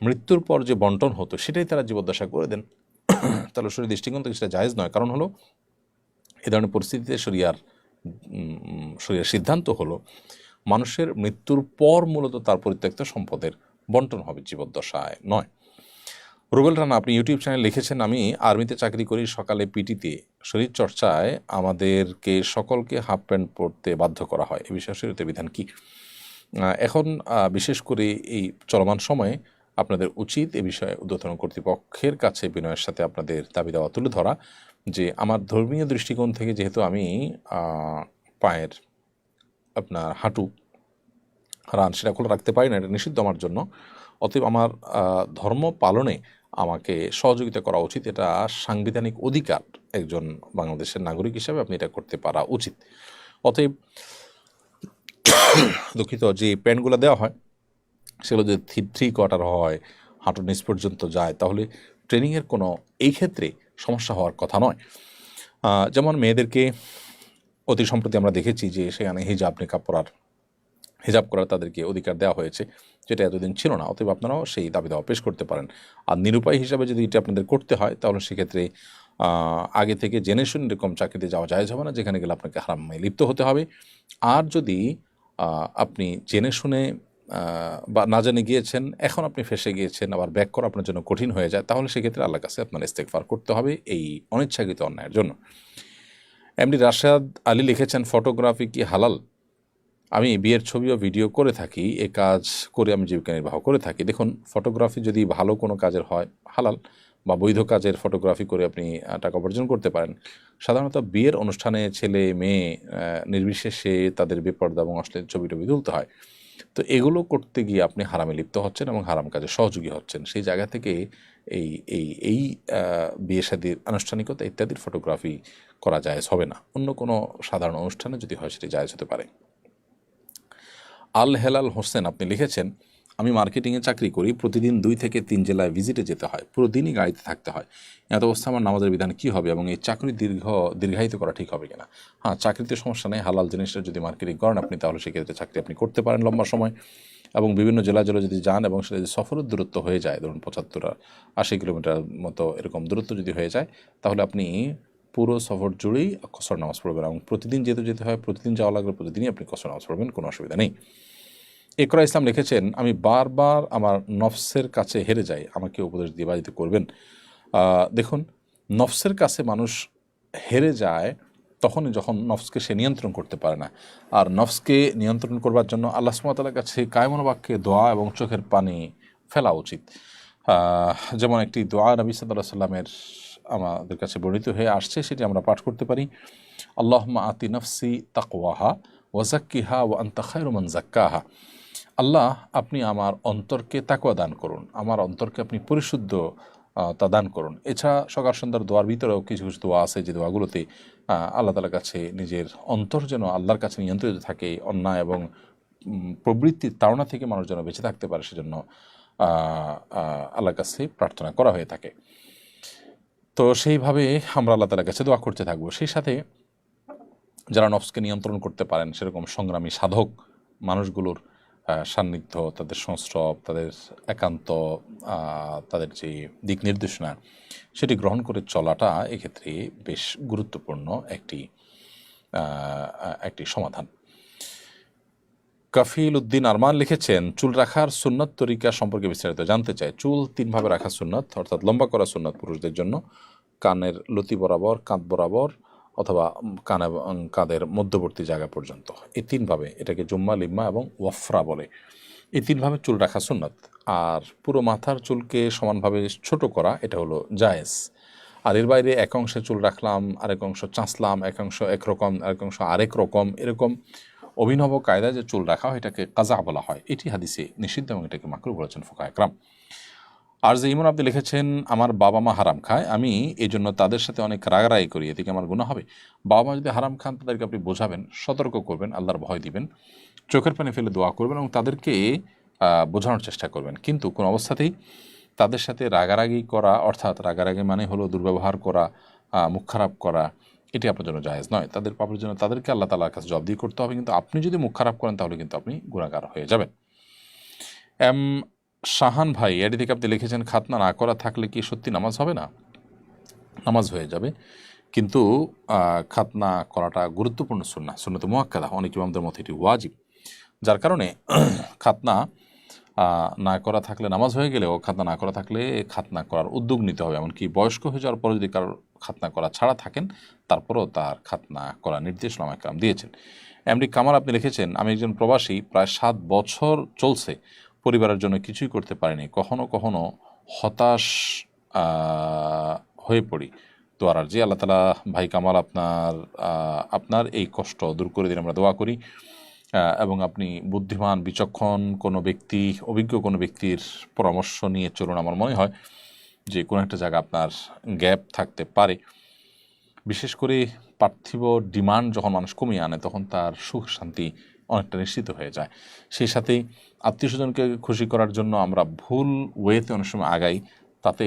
মৃত্যুর পর যে বন্টন হতো সেটাই তারা জীবদ্দশা করে দেন, তাহলে শরীর দৃষ্টিকোণ থেকে সেটা জায়েজ নয়। কারণ হলো এ ধরনের পরিস্থিতিতে শরিয়ার সিদ্ধান্ত হলো মানুষের মৃত্যুর পর মূলত তার পরিত্যক্ত সম্পদের বন্টন হবে, জীবদ্দশায় নয়। রুবেল রানা, আপনি ইউটিউব চ্যানেল লিখেছেন, আমি আর্মিতে চাকরি করি, সকালে পিটিতে শরীর চর্চায় আমাদেরকে সকলকে হাফ প্যান্ট পরতে বাধ্য করা হয়, এ বিষয়ে শরীয়তের বিধান কি? এখন বিশেষ করে এই চলমান সময়ে আপনাদের উচিত এ বিষয়ে ঊর্ধ্বতন কর্তৃপক্ষের কাছে বিনয়ের সাথে আপনাদের দাবি দেওয়া তুলে ধরা যে আমার ধর্মীয় দৃষ্টিকোণ থেকে যেহেতু আমি পায়ের আপনার হাঁটু রান সেটা খোলা রাখতে পারি না, এটা নিষিদ্ধ আমার জন্য, অতএব আমার ধর্ম পালনে আমাকে সহযোগিতা করা উচিত। এটা সাংবিধানিক অধিকার, একজন বাংলাদেশের নাগরিক হিসাবে আপনি এটা করতে পারা উচিত। অতএব দুঃখিত, যে প্যান্টগুলো দেওয়া হয় সেগুলো যদি 3/4 হয়, হাঁটুর নিচ পর্যন্ত যায়, তাহলে ট্রেনিংয়ের কোনো এই ক্ষেত্রে সমস্যা হওয়ার কথা নয়। যেমন মেয়েদেরকে অতি সম্প্রতি আমরা দেখেছি যে সেখানে হিজাব করার তাদেরকে অধিকার দেওয়া হয়েছে, যেটা এতদিন ছিল না। অতএব আপনারাও সেই দাবি দাওয়া পেশ করতে পারেন। আর নিরুপায় হিসাবে যদি এটা আপনাদের করতে হয়, তাহলে সেক্ষেত্রে আগে থেকে জেনে শুনে এরকম চাকরিতে যাওয়া জায়েজ হবে না, যেখানে গেলে আপনাকে হারামে লিপ্ত হতে হবে। আর যদি আপনি জেনে শুনে বা না জেনে গিয়েছেন, এখন আপনি ফেঁসে গিয়েছেন, আবার ব্যাক করা আপনার জন্য কঠিন হয়ে যায়, তাহলে সেক্ষেত্রে আল্লাহর কাছে আপনার ইস্তেগফার করতে হবে এই অনিচ্ছাকৃত অন্যায়ের জন্য। এমডি রাশেদ আলী লিখেছেন, ফটোগ্রাফি কি হালাল? আমি বিয়ের ছবি ও ভিডিও করে থাকি, এ কাজ করে আমি জীবিকা নির্বাহ করে থাকি। দেখুন, ফটোগ্রাফি যদি ভালো কোনো কাজের হয় হালাল, বা বৈধ কাজের ফটোগ্রাফি করে আপনি টাকা উপার্জন করতে পারেন। সাধারণত বিয়ের অনুষ্ঠানে ছেলে মেয়ে নির্বিশেষে তাদের বেপর্দা এবং অশ্লীল ছবি টবি তুলতে হয়, তো এগুলো করতে গিয়ে আপনি হারামে লিপ্ত হচ্ছেন এবং হারাম কাজে সহযোগী হচ্ছেন। সেই জায়গা থেকে এই এই এই বিয়ে শাদীর আনুষ্ঠানিকতা ইত্যাদির ফটোগ্রাফি করা জায়েজ হবে না। অন্য কোনো সাধারণ অনুষ্ঠানে যদি হয় সেটি জায়েজ হতে পারে। আল হেলাল হোসেন, আপনি লিখেছেন, আমি মার্কেটিংয়ে চাকরি করি, প্রতিদিন 2 থেকে 3 জেলায় ভিজিটে যেতে হয়, পুরো দিনই গাড়িতে থাকতে হয়। এত অবস্থা আমার নামাজের বিধান কী হবে এবং এই চাকরি দীর্ঘায়িত করা ঠিক হবে কিনা? হ্যাঁ, চাকরিতে সমস্যা নেই, হালাল জিনিসটা যদি মার্কেটিং করেন আপনি, তাহলে সেক্ষেত্রে চাকরি আপনি করতে পারেন লম্বা সময়, এবং বিভিন্ন জেলায় যদি যান এবং সেটা যদি সফরের দূরত্ব হয়ে যায়, ধরুন 75-80 কিলোমিটার মতো এরকম দূরত্ব যদি হয়ে যায়, তাহলে আপনি পুরো সফর জুড়েই কসর নামাজ পড়বেন, এবং প্রতিদিন যেতে হয়, প্রতিদিন যাওয়া লাগবে, প্রতিদিনই আপনি কসর নামাজ পড়বেন, কোনো অসুবিধা নেই। ইকরা ইসলাম লিখেছেন, আমি বারবার আমার নফসের কাছে হেরে যাই, আমাকে উপদেশ দিবাজিত করবেন। দেখুন, নফসের কাছে মানুষ হেরে যায় তখনই যখন নফসকে সে নিয়ন্ত্রণ করতে পারে না। আর নফসকে নিয়ন্ত্রণ করবার জন্য আল্লাহ সুবহানাহু ওয়া তাআলার কাছে কায়মন বাক্যে দোয়া এবং চোখের পানি ফেলা উচিত। যেমন একটি দোয়া নবী সাল্লাল্লাহু আলাইহি ওয়াসাল্লামের আমাদের কাছে বর্ণিত হয়ে আসছে, সেটি আমরা পাঠ করতে পারি। আল্লাহুম্মা আতি নফসি তাকওয়াহা ওয়া যাক্কিহা ওয়া আনতা খায়রু মান যাক্কাহা। আল্লাহ, আপনি আমার অন্তরকে তাকওয়া দান করুন, আমার অন্তরকে আপনি পরিশুদ্ধ তা দান করুন। এছাড়া সকাল সন্ধ্যার দোয়ার ভিতরেও কিছু কিছু দোয়া আছে, যে দোয়াগুলোতে আল্লাহ তাআলার কাছে নিজের অন্তর যেন আল্লাহর কাছে নিয়ন্ত্রিত থাকে, অন্যায় এবং প্রবৃত্তির তাড়না থেকে মানুষ যেন বেঁচে থাকতে পারে, সেজন্য আল্লাহর কাছে প্রার্থনা করা হয়ে থাকে। তো সেইভাবে আমরা আল্লাহ তাআলার কাছে দোয়া করতে থাকবো। সেই সাথে যারা নফসকে নিয়ন্ত্রণ করতে পারেন, সেরকম সংগ্রামী সাধক মানুষগুলোর সান্নিধ্য, তাদের সংস্রব, তাদের একান্ত, তাদের যে দিক নির্দেশনা, সেটি গ্রহণ করে চলাটা এক্ষেত্রে বেশ গুরুত্বপূর্ণ একটি সমাধান। কাফিল উদ্দিন আরমান লিখেছেন, চুল রাখার সুন্নত তরিকা সম্পর্কে বিস্তারিত জানতে চাই। চুল 3 ভাবে রাখা সুন্নত, অর্থাৎ লম্বা করা সুন্নত পুরুষদের জন্য, কানের লতি বরাবর, কাঁধ বরাবর, অথবা কাঁধের মধ্যবর্তী জায়গা পর্যন্ত। এই 3 ভাবে, এটাকে জুম্মা, লিম্মা এবং ওয়াফরা বলে। এই 3 ভাবে চুল রাখা সুন্নত। আর পুরো মাথার চুলকে সমানভাবে ছোট করা, এটা হলো জায়েজ। আর এর বাইরে এক অংশে চুল রাখলাম, আরেক অংশ চাঁচলাম, এক অংশ একরকম, আরেক অংশ আরেক রকম, এরকম অভিনব কায়দায় যে চুল রাখা হয়, এটাকে কাজা বলা হয়। এটি হাদিসে নিষিদ্ধ এবং এটাকে মাকরুহ বলেছেন ফুকাহা ইকরাম। আর যে ইমন আপনি লিখেছেন, আমার বাবা মা হারাম খায়, আমি এই জন্য তাদের সাথে অনেক রাগারাগি করি, এতে কি আমার গুনাহ হবে? বাবা মা যদি হারাম খান, তাদেরকে আপনি বোঝাবেন, সতর্ক করবেন, আল্লাহর ভয় দিবেন, চোখের পানি ফেলে দোয়া করবেন এবং তাদেরকে বোঝানোর চেষ্টা করবেন। কিন্তু কোনো অবস্থাতেই তাদের সাথে রাগারাগি করা, অর্থাৎ রাগারাগি মানে হলো দুর্ব্যবহার করা, মুখ খারাপ করা, এটি আপনার জন্য জায়েজ নয়। তাদের পাপের জন্য তাদেরকে আল্লাহ তাআলার কাছে জবাবদিহি করতে হবে, কিন্তু আপনি যদি মুখ খারাপ করেন তাহলে কিন্তু আপনি গুনাহগার হয়ে যাবেন। শাহান ভাই এটি থেকে আপনি লিখেছেন, খাতনা না করা থাকলে কি সত্যি নামাজ হবে না? নামাজ হয়ে যাবে, কিন্তু খাতনা করাটা গুরুত্বপূর্ণ সুন্নাত মুআক্কাদা, অনেক ইমামদের মধ্যে এটি ওয়াজিব, যার কারণে খাতনা না করা থাকলে নামাজ হয়ে গেলেও খাতনা না করা থাকলে খাতনা করার উদ্যোগ নিতে হবে। এমনকি বয়স্ক হয়ে যাওয়ার পরে যদি কারোর খাতনা করা ছাড়া থাকেন, তারপরেও তার খাতনা করার নির্দেশ উলামায়ে কেরাম দিয়েছেন। এমডি কামাল আপনি লিখেছেন, আমি একজন প্রবাসী, প্রায় 7 বছর চলছে, পরিবারের জন্য কিছুই করতে পারিনি, কখনো কখনো হতাশ হয়ে পড়ি। দোয়ার আরজি, আল্লাহ তাআলা ভাই কামাল আপনার এই কষ্ট দূর করে দিন, আমরা দোয়া করি। এবং আপনি বুদ্ধিমান, বিচক্ষণ কোনো ব্যক্তি, অভিজ্ঞ কোনো ব্যক্তির পরামর্শ নিয়ে চলুন। আমার মনে হয় যে কোনো একটা জায়গা আপনার গ্যাপ থাকতে পারে। বিশেষ করে পার্থিব ডিমান্ড যখন মানুষ কমিয়ে আনে, তখন তার সুখ শান্তি অনেকটা নিশ্চিত হয়ে যায়। সেই সাথেই আত্মীয় স্বজনকে খুশি করার জন্য আমরা ভুল ওয়েতে অনেক সময় আগাই, তাতে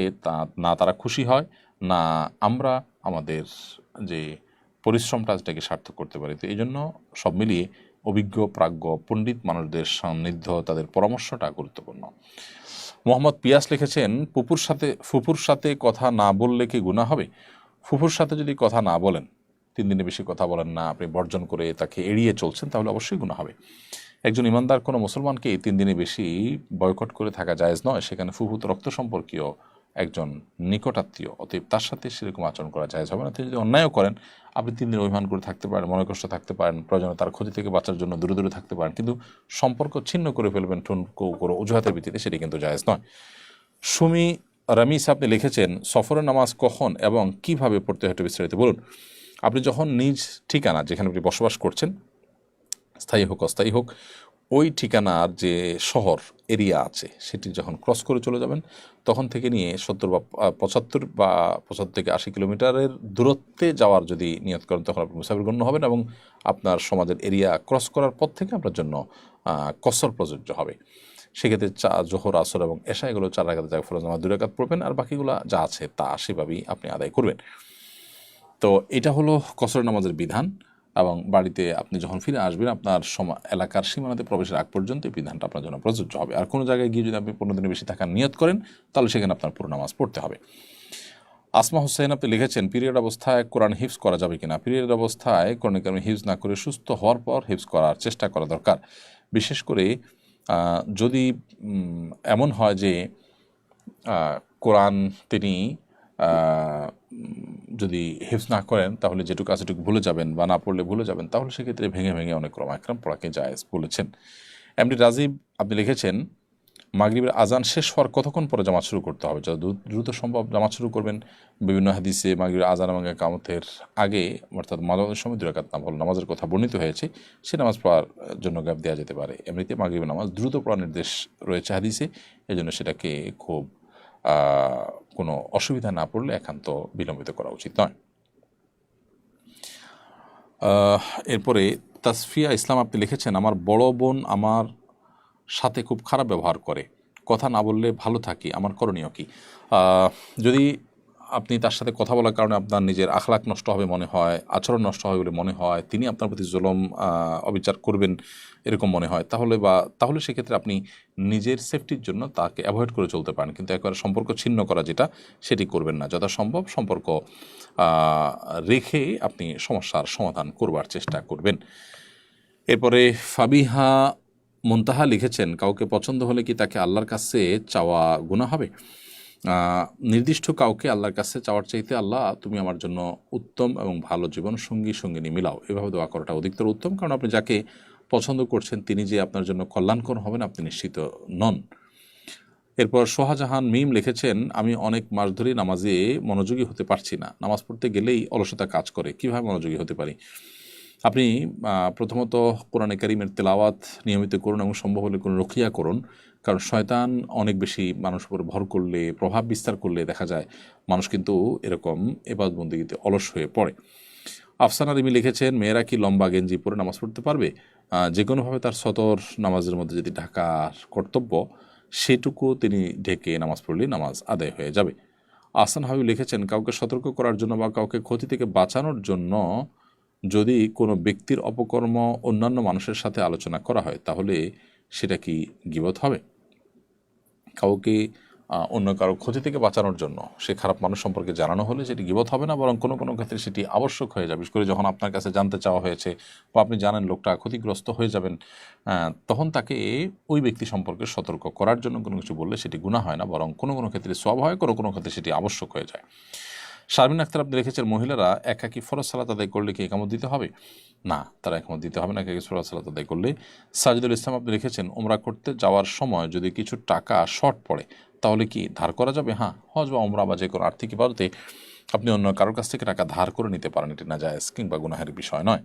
না তারা খুশি হয়, না আমরা আমাদের যে পরিশ্রমটা সেটাকে সার্থক করতে পারি। তো এই জন্য সব মিলিয়ে অভিজ্ঞ প্রাজ্ঞ পণ্ডিত মানুষদের সান্নিধ্য, তাদের পরামর্শটা গুরুত্বপূর্ণ। মোহাম্মদ পিয়াস লিখেছেন, ফুপুর সাথে কথা না বললে কি গুনাহ হবে? ফুপুর সাথে যদি কথা না বলেন, 3 দিনের বেশি কথা বলেন না, আপনি বর্জন করে তাকে এড়িয়ে চলছেন, তাহলে অবশ্যই গুনাহ হবে। একজন ইমানদার কোনো মুসলমানকে 3 দিনের বেশি বয়কট করে থাকা জায়েজ নয়। সেখানে ফুফু তো রক্ত সম্পর্কীয় একজন নিকটাত্মীয়, অতএব তার সাথে সেরকম আচরণ করা জায়েজ হবে না। তিনি যদি অন্যায়ও করেন, আপনি 3 দিন অভিমান করে থাকতে পারেন, মনে কষ্ট থাকতে পারেন, প্রয়োজনে তার ক্ষতি থেকে বাঁচার জন্য দূরে দূরে থাকতে পারেন, কিন্তু সম্পর্ক ছিন্ন করে ফেলবেন ঠুনকো করে অজুহাতের ভিত্তিতে, সেটি কিন্তু জায়েজ নয়। সুমি রামিস আপনি লিখেছেন, সফরের নামাজ কখন এবং কিভাবে পড়তে হয় একটু বিস্তারিত বলুন। আপনি যখন নিজ ঠিকানা, যেখানে আপনি বসবাস করছেন, স্থায়ী হোক অস্থায়ী হোক, ওই ঠিকানার যে শহর এরিয়া আছে সেটি যখন ক্রস করে চলে যাবেন, তখন থেকে নিয়ে 70 বা 75 থেকে 80 কিলোমিটারের দূরত্বে যাওয়ার যদি নিয়ত করেন, তখন আপনি মুসাফির গণ্য হবেন এবং আপনার সমাজের এরিয়া ক্রস করার পর থেকে আপনার জন্য কসর প্রযোজ্য হবে। সেক্ষেত্রে জোহর, আসর এবং এশা, এগুলো 4 রাকাতের জায়গায় ফরজ নামাজ 2 রাকাত পড়বেন, আর বাকিগুলো যা আছে তা সেভাবেই আপনি আদায় করবেন। তো এটা হলো কসর নামাজের বিধান, এবং বাড়িতে আপনি যখন ফিরে আসবেন, আপনার এলাকার সীমানাতে প্রবেশের আগ পর্যন্ত এই বিধানটা আপনার জন্য প্রযোজ্য হবে। আর কোনো জায়গায় গিয়ে যদি আপনি 15 দিনের বেশি থাকার নিয়ত করেন, তাহলে সেখানে আপনার পুরো নামাজ পড়তে হবে। আসমা হোসেন আপনি লিখেছেন, পিরিয়ড অবস্থায় কোরআন হিফজ করা যাবে কিনা? পিরিয়ড অবস্থায় কোরআন কারীম হিফজ না করে সুস্থ হওয়ার পর হিফজ করার চেষ্টা করা দরকার। বিশেষ করে যদি এমন হয় যে কোরআন তিনি যদি হিফজ না করেন, তাহলে যেটুকু আছে সেটুকু ভুলে যাবেন, বা না পড়লে ভুলে যাবেন, তাহলে সেক্ষেত্রে ভেঙে ভেঙে অনেক উলামায়ে কেরাম পড়াকে জায়েজ বলেছেন। এমডি রাজীব আপনি লিখেছেন, মাগরিবের আজান শেষ হওয়ার কতক্ষণ পরে জামাত শুরু করতে হবে? যত দ্রুত সম্ভব জামাত শুরু করবেন। বিভিন্ন হাদিসে মাগরিবের আজান এবং ইকামতের আগে, অর্থাৎ মাগরিবের সময় 2 রাকাত নামাজের কথা বর্ণিত হয়েছে, সে নামাজ পড়ার জন্য গ্যাপ দেওয়া যেতে পারে। এমনিতে মাগরিবের নামাজ দ্রুত পড়ার নির্দেশ রয়েছে হাদিসে, এজন্য সেটাকে খুব কোনো অসুবিধা না পড়লে একান্ত বিলম্বিত করা উচিত নয়। এরপরে তাসফিয়া ইসলাম আপনি লিখেছেন, আমার বড় বোন আমার সাথে খুব খারাপ ব্যবহার করে, কথা না বললে ভালো থাকি, আমার করণীয় কি? যদি আপনি তার সাথে কথা বলার কারণে আপনার নিজের আখলাক নষ্ট হবে মনে হয়, আচরণ নষ্ট হবে বলে মনে হয়, তিনি আপনার প্রতি জুলুম অবিচার করবেন এরকম মনে হয়, তাহলে সেক্ষেত্রে আপনি নিজের সেফটির জন্য তাকে অ্যাভয়েড করে চলতে পারেন, কিন্তু একবারে সম্পর্ক ছিন্ন করা যেটা, সেটি করবেন না। যথাসম্ভব সম্পর্ক রেখে আপনি সমস্যার সমাধান করবার চেষ্টা করবেন। এরপরে ফাবিহা মুনতাহা লিখেছেন, কাউকে পছন্দ হলে কি তাকে আল্লাহর কাছে চাওয়া গুনাহ হবে? নির্দিষ্ট কাউকে আল্লাহর কাছে চাওয়ার চাইতে, আল্লাহ তুমি আমার জন্য উত্তম এবং ভালো জীবন সঙ্গিনী মিলাও, এভাবে দোয়া করাটা অধিকতর উত্তম। কারণ আপনি যাকে পছন্দ করছেন তিনি যে আপনার জন্য কল্যাণকর হবেন আপনি নিশ্চিত নন। এরপর শাহজাহান মিম লিখেছেন, আমি অনেক মাস ধরে নামাজে মনোযোগী হতে পারছি না, নামাজ পড়তে গেলেই অলসতা কাজ করে, কিভাবে মনোযোগী হতে পারি? আপনি প্রথমত কোরআনে কারীমের তেলাওয়াত নিয়মিত করুন এবং সম্ভব হলে কোনো রুকিয়া করুন, কারণ শয়তান অনেক বেশি মানুষের উপর ভর করলে, প্রভাব বিস্তার করলে দেখা যায় মানুষ কিন্তু এরকম ইবাদত বন্দেগীতে অলস হয়ে পড়ে। আফসানা রিমি লিখেছেন, মেয়েরা কি লম্বা গেঞ্জি পরে নামাজ পড়তে পারবে? যে কোনোভাবে তার সতর নামাজের মধ্যে যদি ঢাকার কর্তব্য সেটুকু তিনি ঢেকে নামাজ পড়লেই নামাজ আদায় হয়ে যাবে। আহসান হাবিব লিখেছেন, কাউকে সতর্ক করার জন্য বা কাউকে ক্ষতি থেকে বাঁচানোর জন্য যদি কোনো ব্যক্তির অপকর্ম অন্যান্য মানুষের সাথে আলোচনা করা হয় তাহলে সেটা কি গীবত হবে? কাউকে অন্য কারো ক্ষতি থেকে বাঁচানোর জন্য সে খারাপ মানুষ সম্পর্কে জানানো হলে সেটি গীবত হবে না, বরং কোনো কোনো ক্ষেত্রে সেটি আবশ্যক হয়ে যাবে। বিশেষ করে যখন আপনার কাছে জানতে চাওয়া হয়েছে বা আপনি জানেন লোকটা ক্ষতিগ্রস্ত হয়ে যাবেন, তখন তাকে ওই ব্যক্তি সম্পর্কে সতর্ক করার জন্য কোনো কিছু বললে সেটি গুনাহ হয় না, বরং কোনো কোনো ক্ষেত্রে সওয়াব হয়, কোনো কোনো ক্ষেত্রে সেটি আবশ্যক হয়ে যায়। শারমিন আক্তার আপনি লিখেছেন, মহিলারা একাকী ফরজ সালাত আদায় করলে কি একামত দিতে হবে? না, তারা একামত দিতে হবে না একাকী ফরজ সালাত আদায় করলে। সাজিদুল ইসলাম আপনি লিখেছেন, উমরা করতে যাওয়ার সময় যদি কিছু টাকা শর্ট পড়ে তাহলে কি ধার করা যাবে? হ্যাঁ, হজ বা উমরা বা যে কোনো আর্থিক ইবাদতে আপনি অন্য কারোর কাছ থেকে টাকা ধার করে নিতে পারেন, এটি নাজায়েজ কিংবা গুনাহের বিষয় নয়।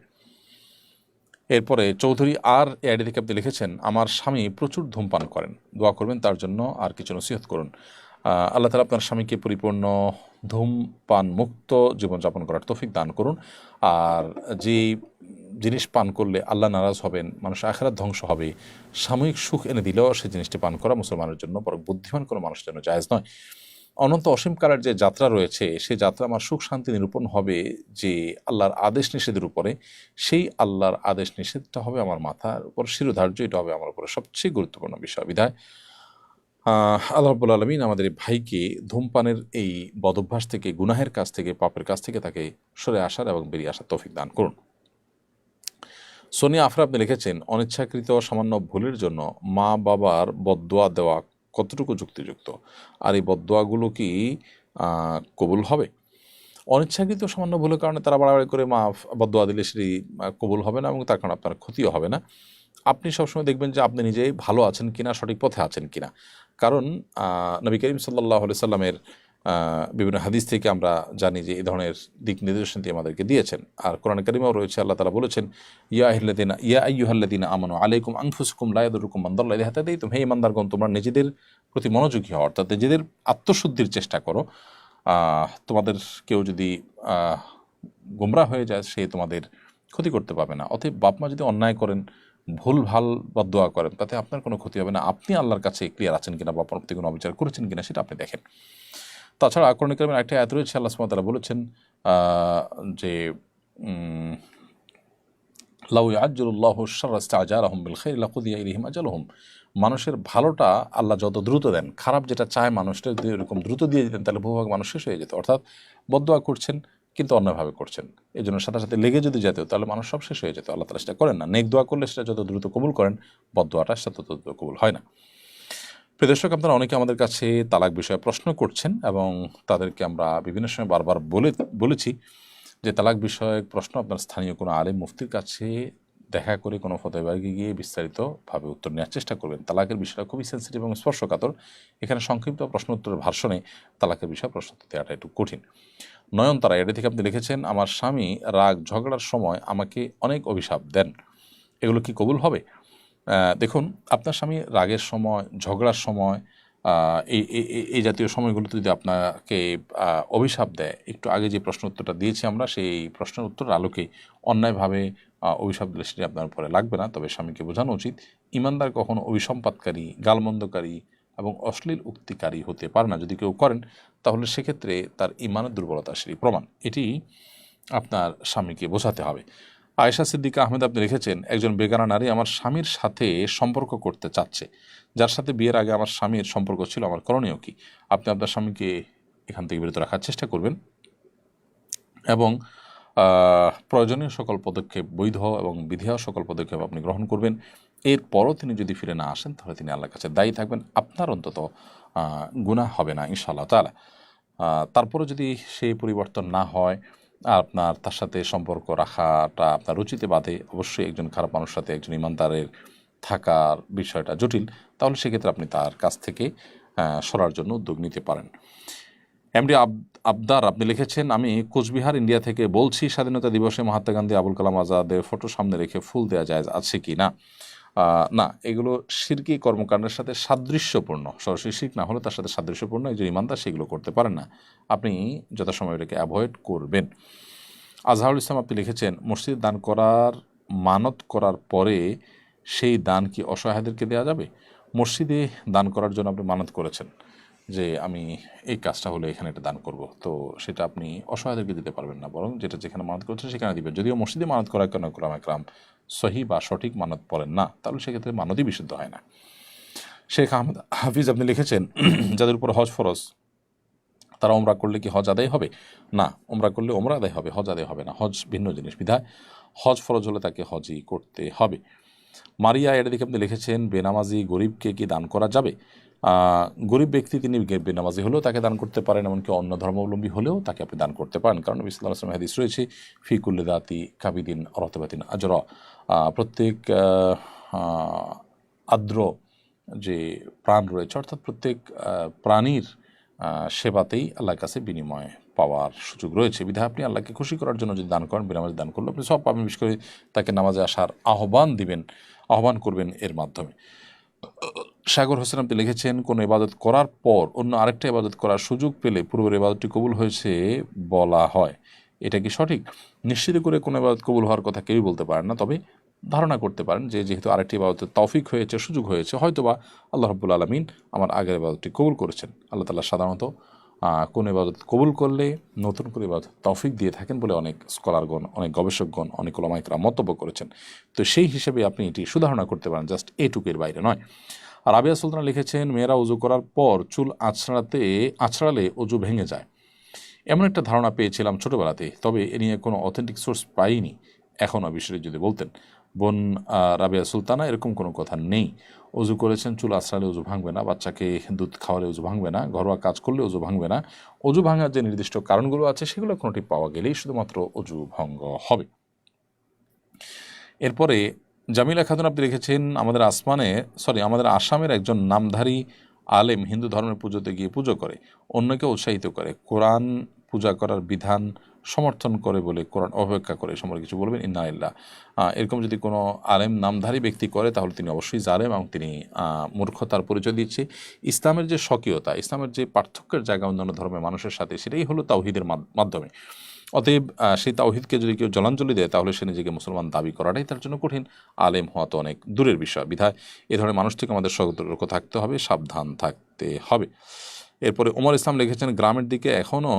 এরপরে চৌধুরী আর এআইডি থেকে আপনি লিখেছেন, আমার স্বামী প্রচুর ধূমপান করেন, দোয়া করবেন তার জন্য, আর কিছু নসিহত করুন। আল্লাহ তাআলা আপনার স্বামীকে পরিপূর্ণ ধূমপান মুক্ত জীবনযাপন করার তৌফিক দান করুন। আর যে জিনিস পান করলে আল্লাহ নারাজ হবেন, মানুষ আখিরাত ধ্বংস হবে, সাময়িক সুখ এনে দিলেও সেই জিনিসটি পান করা মুসলমানের জন্য, বরং বুদ্ধিমান কোনো মানুষের জন্য জায়েজ নয়। অনন্ত অসীমকালের যে যাত্রা রয়েছে সেই যাত্রা আমার সুখ শান্তি নিরূপণ হবে যে আল্লাহর আদেশ নিষেধের উপরে, সেই আল্লাহর আদেশ নিষেধটা হবে আমার মাথার উপর শিরোধার্য, এটা হবে আমার উপরে সবচেয়ে গুরুত্বপূর্ণ বিষয়। বিধায় আল্লাহ রাব্বুল আলামিন আমাদের এই ভাইকে ধূমপানের এই বদভ্যাস থেকে, গুনাহের কাছ থেকে, পাপের কাছ থেকে তাকে সরে আসার এবং বেরিয়ে আসার তৌফিক দান করুন। সোনিয়া আফরা আপনি লিখেছেন, অনিচ্ছাকৃত সামান্য ভুলের জন্য মা বাবার বদদোয়া দেওয়া কতটুকু যুক্তিযুক্ত, আর এই বদদোয়াগুলো কি কবুল হবে? অনিচ্ছাকৃত সামান্য ভুলের কারণে তারা বাড়াবাড়ি করে বদদোয়া দিলে সেটি কবুল হবে না এবং তার কারণে আপনার ক্ষতিও হবে না। আপনি সবসময় দেখবেন যে আপনি নিজেই ভালো আছেন কিনা, সঠিক পথে আছেন কিনা। কারণ নবী করিম সাল্লাল্লাহু আলাইহি সাল্লামের বিভিন্ন হাদিস থেকে আমরা জানি যে এই ধরনের দিক নির্দেশন দিয়ে আমাদেরকে দিয়েছেন। আর কোরআন কারিমেও রয়েছে, আল্লাহ তাআলা বলেছেন, ইয়া আইয়ুহাল্লাযীনা আমানু আলাইকুম আনফুসাকুম লা ইয়াদুরুকুম মান দাল্লা ইযা হাদাইতুম, হে ঈমানদারগণ, তোমরা নিজেদের প্রতি মনোযোগী হও, অর্থাৎ নিজেদের আত্মশুদ্ধির চেষ্টা করো। তোমাদের কেউ যদি গোমরা হয়ে যায় সে তোমাদের ক্ষতি করতে পারবে না। অতএব বাপ মা যদি অন্যায় করেন, ভুল ভাল বদদোয়া করেন, তাতে আপনার কোনো ক্ষতি হবে না। আপনি আল্লাহর কাছে ক্লিয়ার আছেন কিনা বা আপনার প্রতি কোনো অবিচার করেছেন কিনা সেটা আপনি দেখেন। তাছাড়া কোরআন কারিমের একটা আয়াত রয়েছে, আল্লাহ সুবহানাহু ওয়া তাআলা বলেছেন যে লাউ ইয়াজ্জালুল্লাহু আশ-শাররা ইসতা'জালাহুম বিল খাইরি লাকুদিয়া ইলাইহিম আজালুহুম, মানুষের ভালোটা আল্লাহ যত দ্রুত দেন, খারাপ যেটা চায় মানুষটা যদি এরকম দ্রুত দিয়ে দিতেন তাহলে বহুভাগ মানুষ শেষ হয়ে যেত। অর্থাৎ বদদোয়া করছেন কিন্তু অন্যভাবে করছেন, এই জন্য সাথে সাথে লেগে যদি যেত তাহলে মানুষ সব শেষ হয়ে যেত। আল্লাহ তাআলা সেটা করেন না। নেক দোয়া করলে সেটা যত দ্রুত কবুল করেন, বদদোয়াটা সেটা তত দ্রুত কবুল হয় না। প্রিয় দর্শক, আপনারা অনেকে আমাদের কাছে তালাক বিষয়ে প্রশ্ন করছেন এবং তাদেরকে আমরা বিভিন্ন সময় বারবার বলেছি যে তালাক বিষয়ক প্রশ্ন আপনার স্থানীয় কোনো আলেম মুফতির কাছে দেখা করে কোনো ফতোয়াবাগে গিয়ে বিস্তারিতভাবে উত্তর নেওয়ার চেষ্টা করবেন। তালাকের বিষয়টা খুবই সেন্সিটিভ এবং স্পর্শকাতর। এখানে সংক্ষিপ্ত প্রশ্ন উত্তরের ভার্সনে তালাকের বিষয়ে প্রশ্ন দেওয়াটা একটু কঠিন। নয়নতারা এটি থেকে আপনি লিখেছেন, আমার স্বামী রাগ ঝগড়ার সময় আমাকে অনেক অভিশাপ দেন, এগুলো কি কবুল হবে? দেখুন, আপনার স্বামী রাগের সময়, ঝগড়ার সময়, এই জাতীয় সময়গুলোতে যদি আপনাকে অভিশাপ দেয়, একটু আগে যে প্রশ্ন উত্তরটা দিয়েছি আমরা, সেই প্রশ্নের উত্তরের আলোকে অন্যায়ভাবে অভিশাপ দিলে সেটি আপনার উপরে লাগবে না। তবে স্বামীকে বোঝানো উচিত, ইমানদার কখনো অভিসম্পাদকারী, গালমন্দকারী এবং অশ্লীল উক্তিকারী হতে পারে না। যদি কেউ করেন তাহলে সেক্ষেত্রে তার ইমানের দুর্বলতা সেটি প্রমাণ। এটি আপনার স্বামীকে বোঝাতে হবে। আয়েশা সিদ্দিকা আহমেদ আপনি লিখেছেন, একজন বেগানা নারী আমার স্বামীর সাথে সম্পর্ক করতে চাচ্ছে, যার সাথে বিয়ের আগে আমার স্বামীর সম্পর্ক ছিল, আমার করণীয় কি? আপনি আপনার স্বামীকে এখান থেকে বিরত রাখার চেষ্টা করবেন এবং প্রয়োজনীয় সকল পদক্ষেপ, বৈধ এবং বিধেয় সকল পদক্ষেপ আপনি গ্রহণ করবেন। এরপরও তিনি যদি ফিরে না আসেন তাহলে তিনি আল্লাহর কাছে দায়ী থাকবেন, আপনার অন্তত গুনাহ হবে না ইনশাআল্লাহ তাআলা। তারপরে যদি সেই পরিবর্তন না হয়, আপনার তার সাথে সম্পর্ক রাখাটা আপনার রুচিতে বাধে, অবশ্যই একজন খারাপ মানুষের সাথে একজন ইমানদারের থাকার বিষয়টা জটিল, তাহলে সেক্ষেত্রে আপনি তার কাছ থেকে সরার জন্য উদ্যোগ নিতে পারেন। এমডি আবদার আপনি লিখেছেন, আমি কোচবিহার ইন্ডিয়া থেকে বলছি, স্বাধীনতা দিবসে মহাত্মা গান্ধী, আবুল কালাম আজাদের ফটো সামনে রেখে ফুল দেওয়া যায় আছে কি না? না, এগুলো শিরকি কর্মকাণ্ডের সাথে সাদৃশ্যপূর্ণ। সরাসরি শিরক না হলে তার সাথে সাদৃশ্যপূর্ণ, একজন ইমানদার সেগুলো করতে পারেন না। আপনি যথাসময় এটাকে অ্যাভয়েড করবেন। আজহারুল ইসলাম আপনি লিখেছেন, মসজিদ দান করার মানত করার পরে সেই দান কি অসহায়দেরকে দেওয়া যাবে? মসজিদে দান করার জন্য আপনি মানত করেছেন যে আমি এই কাজটা হলে এখানে এটা দান করব, তো সেটা আপনি অসহায়দেরকে দিতে পারবেন না, বরং যেটা যেখানে মানত করছেন সেখানে দিবেন। যদিও মসজিদে মানত করার কোনো একরাম সহি বা সঠিক মানত পড়েন না, তাহলে সেক্ষেত্রে মানতই বিশুদ্ধ হয় না। শেখ আহমদ হাফিজ আপনি লিখেছেন, যাদের উপর হজ ফরজ তারা ওমরা করলে কি হজ আদায় হবে? না, ওমরা করলে ওমরা আদায় হবে, হজ আদায় হবে না। হজ ভিন্ন জিনিস, বিধায় হজ ফরজ হলে তাকে হজই করতে হবে। মারিয়া এর দিকে আপনি লিখেছেন, বেনামাজি গরিবকে কি দান করা যাবে? গরিব ব্যক্তি তিনি বেনামাজি হলেও তাকে দান করতে পারেন, এমনকি অন্য ধর্মাবলম্বী হলেও তাকে আপনি দান করতে পারেন, কারণ নবী সাল্লাল্লাহু আলাইহি ওয়াসাল্লাম হাদিস রয়েছে, ফিকুল্লি দাতি কাবিদিন রতবাতিন আজরা, প্রত্যেক আর্দ্র যে প্রাণ রয়েছে, অর্থাৎ প্রত্যেক প্রাণীর সেবাতেই আল্লাহর কাছে বিনিময় পাওয়ার সুযোগ রয়েছে। বিধায় আপনি আল্লাহকে খুশি করার জন্য যদি দান করেন, বেনামাজি দান করলে আপনি সব পাবেন। বিশেষ করে তাকে নামাজে আসার আহ্বান করবেন এর মাধ্যমে। সাগর হোসেন আপনি লিখেছেন, কোনো ইবাদত করার পর অন্য আরেকটা ইবাদত করার সুযোগ পেলে পূর্বের ইবাদতটি কবুল হয়েছে বলা হয়, এটা কি সঠিক? নিশ্চিত করে কোনো ইবাদত কবুল হওয়ার কথা কেউই বলতে পারেন না, তবে ধারণা করতে পারেন যে যেহেতু আরেকটি ইবাদতের তৌফিক হয়েছে, সুযোগ হয়েছে, হয়তোবা আল্লাহ রাব্বুল আলামিন আমার আগের ইবাদতটি কবুল করেছেন। আল্লাহ তাআলা সাধারণত কোন ইবাদত কবুল করলে নতুন করে ইবাদত তৌফিক দিয়ে থাকেন বলে অনেক স্কলারগণ, অনেক গবেষকগণ, অনেক উলামা ইকরাম মন্তব্য করেছেন। তো সেই হিসেবে আপনি এটি সুধারণা করতে পারেন, জাস্ট এটুকের বাইরে নয়। আর রাবিয়া সুলতানা লিখেছেন, মেয়েরা উজু করার পর চুল আঁচড়ালে উজু ভেঙে যায়, এমন একটা ধারণা পেয়েছিলাম ছোটোবেলাতে, তবে এ নিয়ে কোনো অথেন্টিক সোর্স পাইনি। এখনও বিষয়টি যদি বলতেন। বোন রাবিয়া সুলতানা, এরকম কোনো কথা নেই। অজু করেছেন, চুল আঁচড়ালে উজু ভাঙবে না, বাচ্চাকে দুধ খাওয়ালে উজু ভাঙবে না, ঘরোয়া কাজ করলে উজু ভাঙবে না। অজু ভাঙার যে নির্দিষ্ট কারণগুলো আছে সেগুলো কোনোটি পাওয়া গেলেই শুধুমাত্র অজু ভঙ্গ হবে। এরপরে জামিলা খাতুন আপনি লিখেছেন, আমাদের আসামের একজন নামধারী আলেম হিন্দু ধর্মের পুজোতে গিয়ে পুজো করে, অন্যকে উৎসাহিত করে, কোরআন পূজা করার বিধান সমর্থন করে বলে কোরআন অপেক্ষা করে, সম্পর্কে কিছু বলবেন? ইন্না ইল্লাহ। এরকম যদি কোনো আলেম নামধারী ব্যক্তি করে তাহলে তিনি অবশ্যই জালেম এবং তিনি মূর্খতার পরিচয় দিচ্ছে। ইসলামের যে স্বকীয়তা, ইসলামের যে পার্থক্যের জায়গা অন্যান্য ধর্মের মানুষের সাথে, সেটাই হলো তাওহীদের মাধ্যমে। অতএব সেই তাওহীদকে যদি কেউ জলাঞ্জলি দেয় তাহলে সে নিজেকে মুসলমান দাবি করাটাই তার জন্য কঠিন, আলেম হওয়া তো অনেক দূরের বিষয়। বিধায় এ ধরনের মানুষ থেকে আমাদের সতর্ক থাকতে হবে, সাবধান থাকতে হবে। এরপরে ওমর ইসলাম লিখেছেন, গ্রামের দিকে এখনও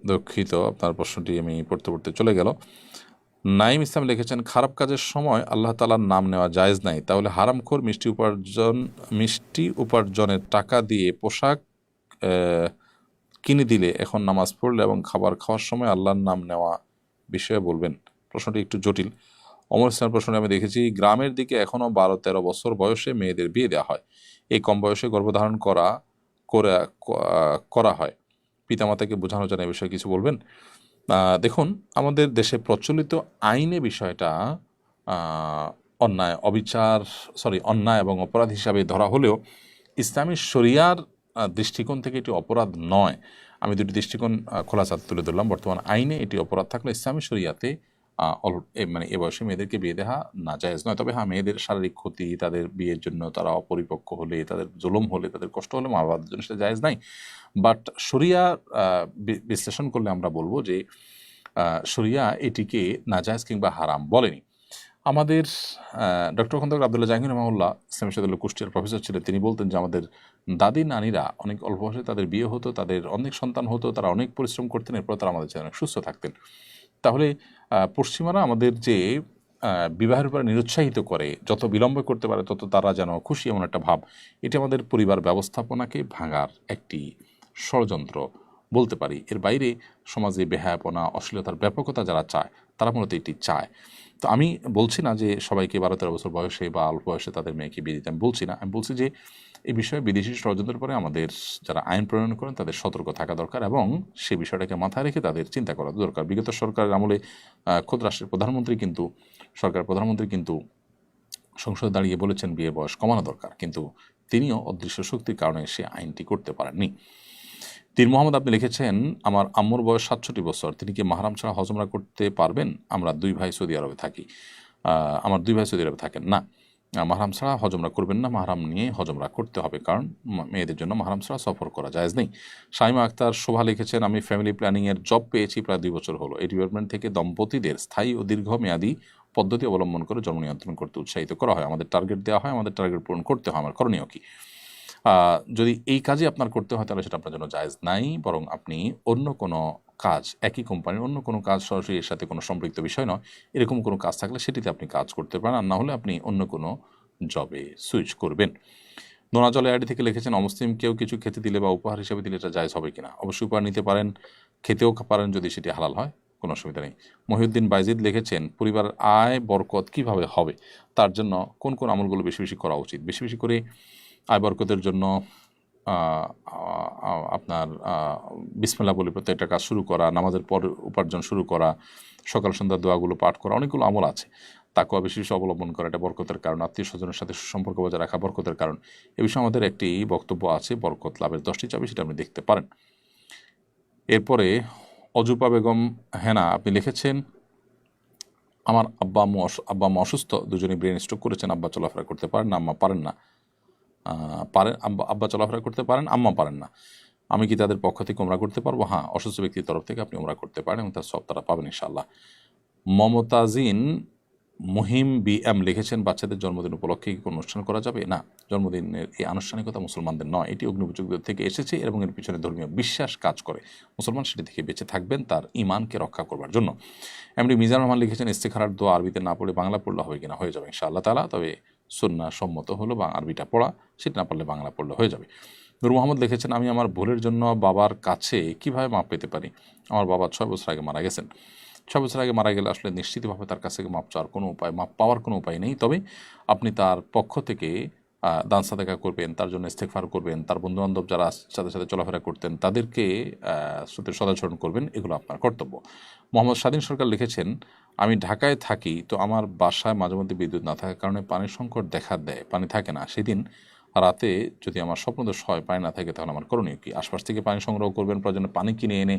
দুঃখিত, আপনার প্রশ্নটি আমি পড়তে চলে গেল। নাইম ইসলাম লিখেছেন, খারাপ কাজের সময় আল্লাহ তাআলার নাম নেওয়া জায়েজ নাই, তাহলে হারামখোর মিষ্টি উপার্জনের টাকা দিয়ে পোশাক কিনে দিলে এখন নামাজ পড়লে এবং খাবার খাওয়ার সময় আল্লাহর নাম নেওয়া বিষয়ে বলবেন? প্রশ্নটি একটু জটিল। অমর ইসলামের প্রশ্নে আমি দেখেছি, গ্রামের দিকে এখনও 12-13 বছর বয়সে মেয়েদের বিয়ে দেওয়া হয়, এই কম বয়সে গর্ভধারণ করা হয়, পিতামাতাকে বোঝানো যায় না, এই বিষয়ে কিছু বলবেন? দেখুন, আমাদের দেশে প্রচলিত আইনে বিষয়টা অন্যায় এবং অপরাধ হিসাবে ধরা হলেও ইসলামী শরিয়ার দৃষ্টিকোণ থেকে এটি অপরাধ নয়। আমি দুটি দৃষ্টিকোণ খোলাসা তুলে ধরলাম। বর্তমান আইনে এটি অপরাধ থাকলে ইসলামী শরিয়াতে এ বয়সে মেয়েদেরকে বিয়ে দেওয়া নাজায়েজ নয়। তবে হ্যাঁ, মেয়েদের শারীরিক ক্ষতি, তাদের বিয়ের জন্য তারা অপরিপক্ক হলে, তাদের জুলুম হলে, তাদের কষ্ট হলে মা বাবার জন্য সেটা জায়েজ নাই। বাট শরিয়া বিশ্লেষণ করলে আমরা বলবো যে শরিয়া এটিকে নাজায়েজ কিংবা হারাম বলেনি। আমাদের ডক্টর খন্দকার আব্দুল্লাহ জাহাঙ্গীর রহমাহুল্লাহ ইসলামী বিশ্ববিদ্যালয়ের কুষ্টিয়ার প্রফেসর ছিলেন। তিনি বলতেন যে আমাদের দাদি নানিরা অনেক অল্প বয়সে তাদের বিয়ে হতো, তাদের অনেক সন্তান হতো, তারা অনেক পরিশ্রম করতেন, এরপর তারা আমাদের চেয়ে অনেক সুস্থ থাকতেন। তাহলে পশ্চিমারা আমাদের যে বিবাহের উপরে নিরুৎসাহিত করে, যত বিলম্ব করতে পারে তত তারা যেন খুশি, এমন একটা ভাব, এটি আমাদের পরিবার ব্যবস্থাপনাকে ভাঙার একটি ষড়যন্ত্র বলতে পারি। এর বাইরে সমাজে বেহায়াপনা, অশ্লীলতার ব্যাপকতা যারা চায় তারা মূলত এটি চায়। তো আমি বলছি না যে সবাইকে 12-13 বছর বয়সে বা অল্প বয়সে তাদের মেয়েকে বিয়ে দিতে, আমি বলছি না। আমি বলছি যে এই বিষয়ে বিদেশি ষড়যন্ত্রের পরে আমাদের যারা আইন প্রণয়ন করেন তাদের সতর্ক থাকা দরকার এবং সে বিষয়টাকে মাথায় রেখে তাদের চিন্তা করা দরকার। বিগত সরকারের আমলে খোদ রাষ্ট্রের প্রধানমন্ত্রী কিন্তু সংসদে দাঁড়িয়ে বলেছেন বিয়ের বয়স কমানো দরকার, কিন্তু তিনিও অদৃশ্য শক্তির কারণে সে আইনটি করতে পারেননি। তীর মোহাম্মদ আপনি লিখেছেন, আমার আম্মুর বয়স 67 বছর, তিনি কি মাহরাম ছাড়া হজ উমরা করতে পারবেন? আমার দুই ভাই সৌদি আরবে থাকেন না। মাহরাম ছাড়া হজমরা করবেন না, মাহরাম নিয়ে হজমরা করতে হবে, কারণ মেয়েদের জন্য মাহরাম ছাড়া সফর করা জায়েজ নেই। শাইমা আক্তার শোভা লিখেছেন, আমি ফ্যামিলি প্ল্যানিংয়ের জব পেয়েছি প্রায় 2 বছর হলো। এই ডিপার্টমেন্ট থেকে দম্পতিদের স্থায়ী ও দীর্ঘমেয়াদী পদ্ধতি অবলম্বন করে জন্ম নিয়ন্ত্রণ করতে উৎসাহিত করা হয়। আমাদের টার্গেট দেওয়া হয়, আমাদের টার্গেট পূরণ করতে হয়। আমার করণীয় কি? যদি এই কাজই আপনার করতে হয় তাহলে সেটা আপনার জন্য জায়েজ নাই, বরং আপনি অন্য কোনো কাজ, একই কোম্পানির অন্য কোনো কাজ, সরাসরি এর সাথে কোনো সম্পৃক্ত বিষয় নয়, এরকম কোনো কাজ থাকলে সেটিতে আপনি কাজ করতে পারেন, আর না হলে আপনি অন্য কোনো জবে সুইচ করবেন। নোনাজলে আইডি থেকে লিখেছেন, অমুসলিম কেউ কিছু খেতে দিলে বা উপহার হিসেবে দিলে এটা জায়েজ হবে কিনা? অবশ্যই উপহার নিতে পারেন, খেতেও পারেন যদি সেটি হালাল হয়, কোনো অসুবিধা নেই। মহিউদ্দিন বাইজিদ লিখেছেন, পরিবারের আয় বরকত কিভাবে হবে, তার জন্য কোন কোন আমলগুলো বেশি বেশি করা উচিত? বেশি বেশি করে আয় বরকতের জন্য আপনার বিসমিল্লাহ বলে প্রত্যেকটা কাজ শুরু করা, নামাজের পর উপার্জন শুরু করা, সকাল সন্ধ্যা দোয়াগুলো পাঠ করা, অনেকগুলো আমল আছে। তাকওয়া বেশি বেশি অবলম্বন করা, এটা বরকতের কারণ। আত্মীয় স্বজনের সাথে সুসম্পর্ক বজায় রাখা বরকতের কারণ। এ বিষয়ে আমাদের একটি বক্তব্য আছে, বরকত লাভের 10টি চাবি, সেটা আপনি দেখতে পারেন। এরপরে অজুপা বেগম হেনা আপনি লিখেছেন, আমার আব্বা আম্মু অসুস্থ, দুজনেই ব্রেন স্ট্রোক করেছেন। আব্বা চলাফেরা করতে পারেন না, আম্মা পারেন না। আব্বা চলাফেরা করতে পারেন, আম্মা পারেন না। আমি কি তাদের পক্ষ থেকে উমরা করতে পারবো? হ্যাঁ, অসুস্থ ব্যক্তির তরফ থেকে আপনি উমরা করতে পারেন এবং তার সব তারা পাবেন ইনশাআল্লাহ। মমতাজিন মুহিম বিএম লিখেছেন, বাচ্চাদের জন্মদিন উপলক্ষে কি কোনো অনুষ্ঠান করা যাবে? না, জন্মদিনের এই আনুষ্ঠানিকতা মুসলমানদের নয়, এটি অগ্নিপূজকদের থেকে এসেছে এবং এর পিছনে ধর্মীয় বিশ্বাস কাজ করে। মুসলমান সেটি থেকে বেঁচে থাকবেন তার ঈমানকে রক্ষা করবার জন্য। এমনি মিজানুর রহমান লিখেছেন, ইস্তেখারার দোয়া আরবিতে না পড়ে বাংলা পড়লে হবে কিনা? হয়ে যাবে ইনশাআল্লাহ তাআলা, তবে সুন্নাহ সম্মত হলো বা আরবিটা পড়া, সেটা না পারলে বাংলা পড়লে হয়ে যাবে। নূর মোহাম্মদ লিখেছেন, আমি আমার ভুলের জন্য বাবার কাছে কিভাবে মাপ পেতে পারি? আমার বাবা 6 বছর আগে মারা গেছেন। 6 বছর আগে মারা গেলে আসলে নিশ্চিতভাবে তার কাছ থেকে মাপ পাওয়ার কোনো উপায় নেই। তবে আপনি তার পক্ষ থেকে দান সাদাকা করবেন, তার জন্য ইস্তেগফার করবেন, তার বন্ধুবান্ধব যারা সাথে সাথে চলাফেরা করতেন তাদেরকে সদাচরণ করবেন, এগুলো আপনার কর্তব্য। মোহাম্মদ স্বাধীন সরকার লিখেছেন, আমি ঢাকায় থাকি, তো আমার বাসায় মাঝে মধ্যে বিদ্যুৎ না থাকার কারণে পানির সংকট দেখা দেয়, পানি থাকে না। সেদিন রাতে যদি আমার স্বপ্নদোষ হয়, পানি না থাকে, তাহলে আমার করণীয় কি? আশপাশ থেকে পানি সংগ্রহ করবেন, প্রয়োজনে পানি কিনে এনে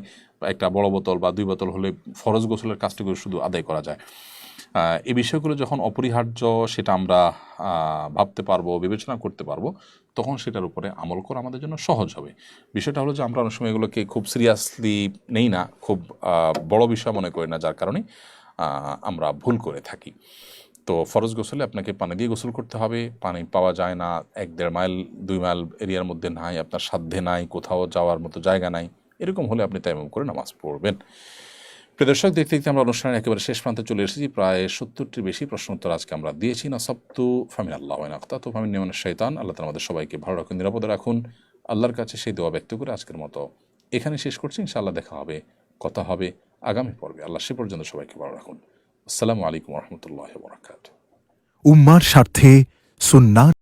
একটা বড় বোতল বা 2 বোতল হলে ফরজ গোসলের কাজটুকু শুধু আদায় করা যায়। এই বিষয়গুলো যখন অপরিহার্য সেটা আমরা ভাবতে পারবো, বিবেচনা করতে পারবো, তখন সেটার উপরে আমল করা আমাদের জন্য সহজ হবে। বিষয়টা হলো যে আমরা অনেক সময় এগুলোকে খুব সিরিয়াসলি নেই না, খুব বড় বিষয় মনে করি না, যার কারণে আমরা ভুল করে থাকি। তো ফরজ গোসলে আপনাকে পানি দিয়ে গোসল করতে হবে। পানি পাওয়া যায় না, 1-1.5 মাইল 2 মাইল এরিয়ার মধ্যে নাই, আপনার সাধ্যে নাই, কোথাও যাওয়ার মতো জায়গা নাই, এরকম হলে আপনি তায়াম্মুম করে নামাজ পড়বেন। প্রিয় দর্শক, দেখতে দেখতে আমরা অনুষ্ঠানের একেবারে শেষ প্রান্তে চলে এসেছি। প্রায় 70টির বেশি প্রশ্ন উত্তর আজকে আমরা দিয়েছি। না সবতু ফামিন আল্লাহ তো ফামিন নিমান শৈতান, আল্লাহ তাআলা আমাদের সবাইকে ভালো রাখুন, নিরাপদে রাখুন। আল্লাহর কাছে সেই দোয়া ব্যক্ত করে আজকের মতো এখানে শেষ করছি। ইনশাআল্লাহ দেখা হবে, কথা হবে আগামী পর্বে। আল্লাহ সে পর্যন্ত সবাইকে ভালো রাখুন। আসসালামু আলাইকুম ওয়া রাহমাতুল্লাহি ওয়া বারাকাতুহু। উম্মার স্বার্থে সুন্নাহ